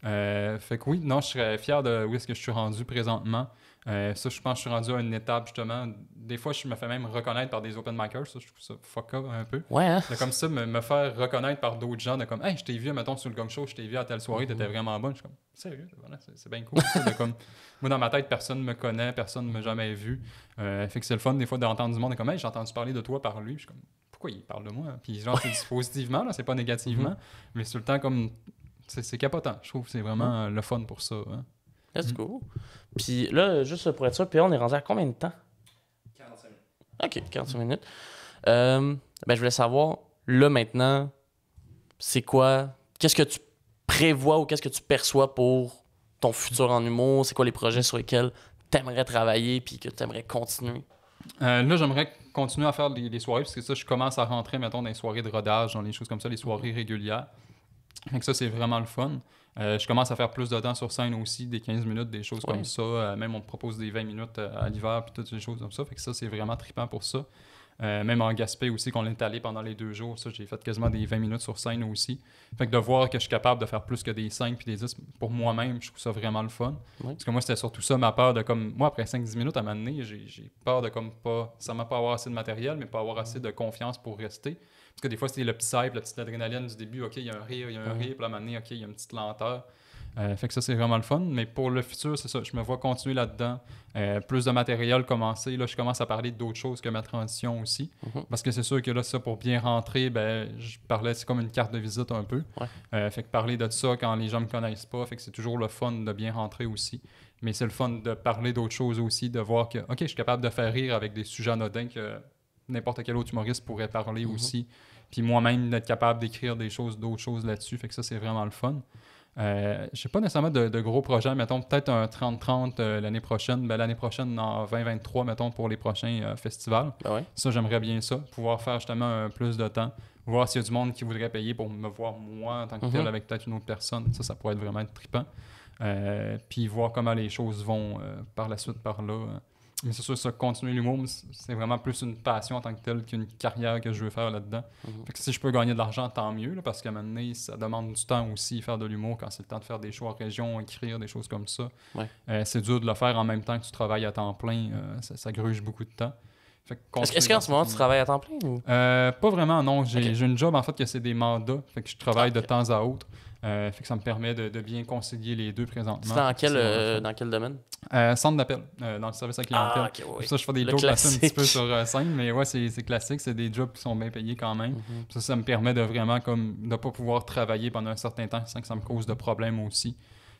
Fait que oui, non, je serais fier de où est-ce que je suis rendu présentement. Ça, je pense que je suis rendu à une étape, justement. Des fois, je me fais même reconnaître par des open micers. Ça, je trouve ça fuck up un peu. Ouais, hein? De comme ça, me faire reconnaître par d'autres gens, de comme, hey, je t'ai vu, mettons, sur le Gong Show, je t'ai vu à telle soirée, t'étais vraiment bonne. Je suis comme, sérieux, voilà, c'est bien cool. Ça, de comme, moi, dans ma tête, personne me connaît, personne ne m'a jamais vu. Fait que c'est le fun, des fois, d'entendre du monde, de comme, hey, j'ai entendu parler de toi par lui. Puis je suis comme, pourquoi il parle de moi? Puis genre, c'est positivement, là, c'est pas négativement, mais c'est tout le temps comme, c'est capotant. Je trouve que c'est vraiment le fun pour ça. Hein. Let's go. Puis là, juste pour être sûr, puis on est rendu à combien de temps? 45 minutes. OK, 45 minutes. Ben, je voulais savoir, là, maintenant, c'est quoi? Qu'est-ce que tu prévois ou qu'est-ce que tu perçois pour ton futur en humour? C'est quoi les projets sur lesquels tu aimerais travailler puis que tu aimerais continuer? Là, j'aimerais continuer à faire des soirées, parce que ça, je commence à rentrer, mettons, dans les soirées de rodage, dans les choses comme ça, les soirées régulières. Fait que ça, c'est vraiment le fun. Je commence à faire plus de temps sur scène aussi, des 15 minutes, des choses comme ça. Même on me propose des 20 minutes à l'hiver, puis toutes ces choses comme ça. Fait que ça, c'est vraiment trippant pour ça. Même en Gaspé aussi, qu'on est allé pendant les 2 jours, ça, j'ai fait quasiment des 20 minutes sur scène aussi. Fait que de voir que je suis capable de faire plus que des 5 puis des 10 pour moi-même, je trouve ça vraiment le fun. Oui. Parce que moi, c'était surtout ça, ma peur de comme... Moi, après 5-10 minutes, à un moment donné, j'ai peur de comme pas... Ça m'a pas avoir assez de matériel, mais pas avoir assez de confiance pour rester. Parce que des fois, c'était le petit hype, la petite adrénaline du début. OK, il y a un rire, puis à un moment donné, OK, il y a une petite lenteur. Fait que ça, c'est vraiment le fun. Mais pour le futur, c'est ça. Je me vois continuer là-dedans. Plus de matériel commencer. Là, je commence à parler d'autres choses que ma transition aussi. Parce que c'est sûr que là, ça, pour bien rentrer, je parlais, c'est comme une carte de visite un peu. Fait que parler de ça quand les gens me connaissent pas, fait que c'est toujours le fun de bien rentrer aussi. Mais c'est le fun de parler d'autres choses aussi, de voir que, OK, je suis capable de faire rire avec des sujets anodins que n'importe quel autre humoriste pourrait parler aussi. Puis moi-même, d'être capable d'écrire d'autres choses là-dessus. Fait que ça, c'est vraiment le fun. Je n'ai pas nécessairement de gros projets. Mettons peut-être un 30-30 l'année prochaine. L'année prochaine, en 2023, mettons, pour les prochains festivals. Ça, j'aimerais bien ça. Pouvoir faire justement plus de temps. Voir s'il y a du monde qui voudrait payer pour me voir moi en tant que tel avec peut-être une autre personne. Ça pourrait être vraiment trippant. Puis voir comment les choses vont par la suite par là. Mais c'est sûr, ça, continuer l'humour, c'est vraiment plus une passion en tant que telle qu'une carrière que je veux faire là-dedans. Fait que si je peux gagner de l'argent, tant mieux, là, parce qu'à un moment donné, ça demande du temps aussi, faire de l'humour, quand c'est le temps de faire des shows en région, écrire, des choses comme ça. C'est dur de le faire en même temps que tu travailles à temps plein. Ça gruge beaucoup de temps. Est-ce qu'en ce moment, tu travailles à temps plein? Ou? Pas vraiment, non. J'ai une job, en fait, que c'est des mandats. Fait que je travaille de temps à autre. Fait que ça me permet de bien concilier les deux présentement. C'est dans quel domaine? Centre d'appel, dans le service à clientèle. Pour ça, je fais des jobs un petit peu sur scène, mais ouais, c'est classique. C'est des jobs qui sont bien payés quand même. Ça me permet de vraiment de pas pouvoir travailler pendant un certain temps sans que ça me cause de problèmes aussi.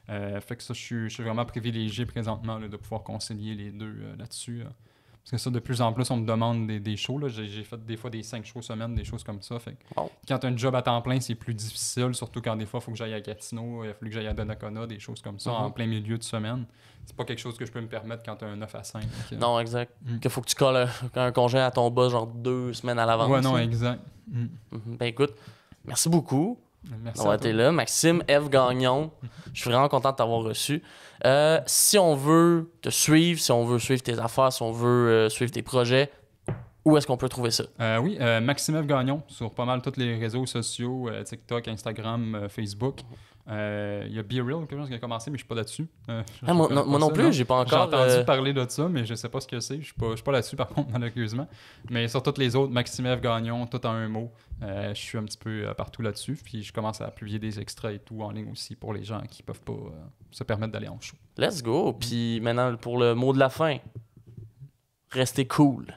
Fait que ça, je suis vraiment privilégié présentement là, de pouvoir concilier les deux là-dessus. Parce que ça, de plus en plus, on me demande des shows. J'ai fait des fois des 5 shows semaine, des choses comme ça. Fait que quand tu as un job à temps plein, c'est plus difficile, surtout quand des fois, il faut que j'aille à Gatineau, il a fallu que j'aille à Donnacona, des choses comme ça, en plein milieu de semaine. C'est pas quelque chose que je peux me permettre quand tu as un 9 à 5. Non, exact. Qu'il faut que tu colles un congé à ton boss, genre 2 semaines à l'avance. Ouais, non, exact. Ben écoute, merci beaucoup. Merci d'avoir été là. Maxime F. Gagnon, je suis vraiment content de t'avoir reçu. Si on veut te suivre, si on veut suivre tes affaires, si on veut suivre tes projets, où est-ce qu'on peut trouver ça? Oui, Maxime F. Gagnon sur pas mal tous les réseaux sociaux, TikTok, Instagram, Facebook. Il y a Be Real, quelque chose qui a commencé, mais je suis pas là-dessus. Moi non plus, j'ai pas encore... J'ai entendu parler de ça, mais je sais pas ce que c'est. Je suis pas là-dessus, par contre, malheureusement. Mais sur toutes les autres, Maxime F. Gagnon, tout en un mot. Je suis un petit peu partout là-dessus. Puis je commence à publier des extraits et tout en ligne aussi pour les gens qui peuvent pas se permettre d'aller en show. Let's go. Puis maintenant, pour le mot de la fin, restez cool.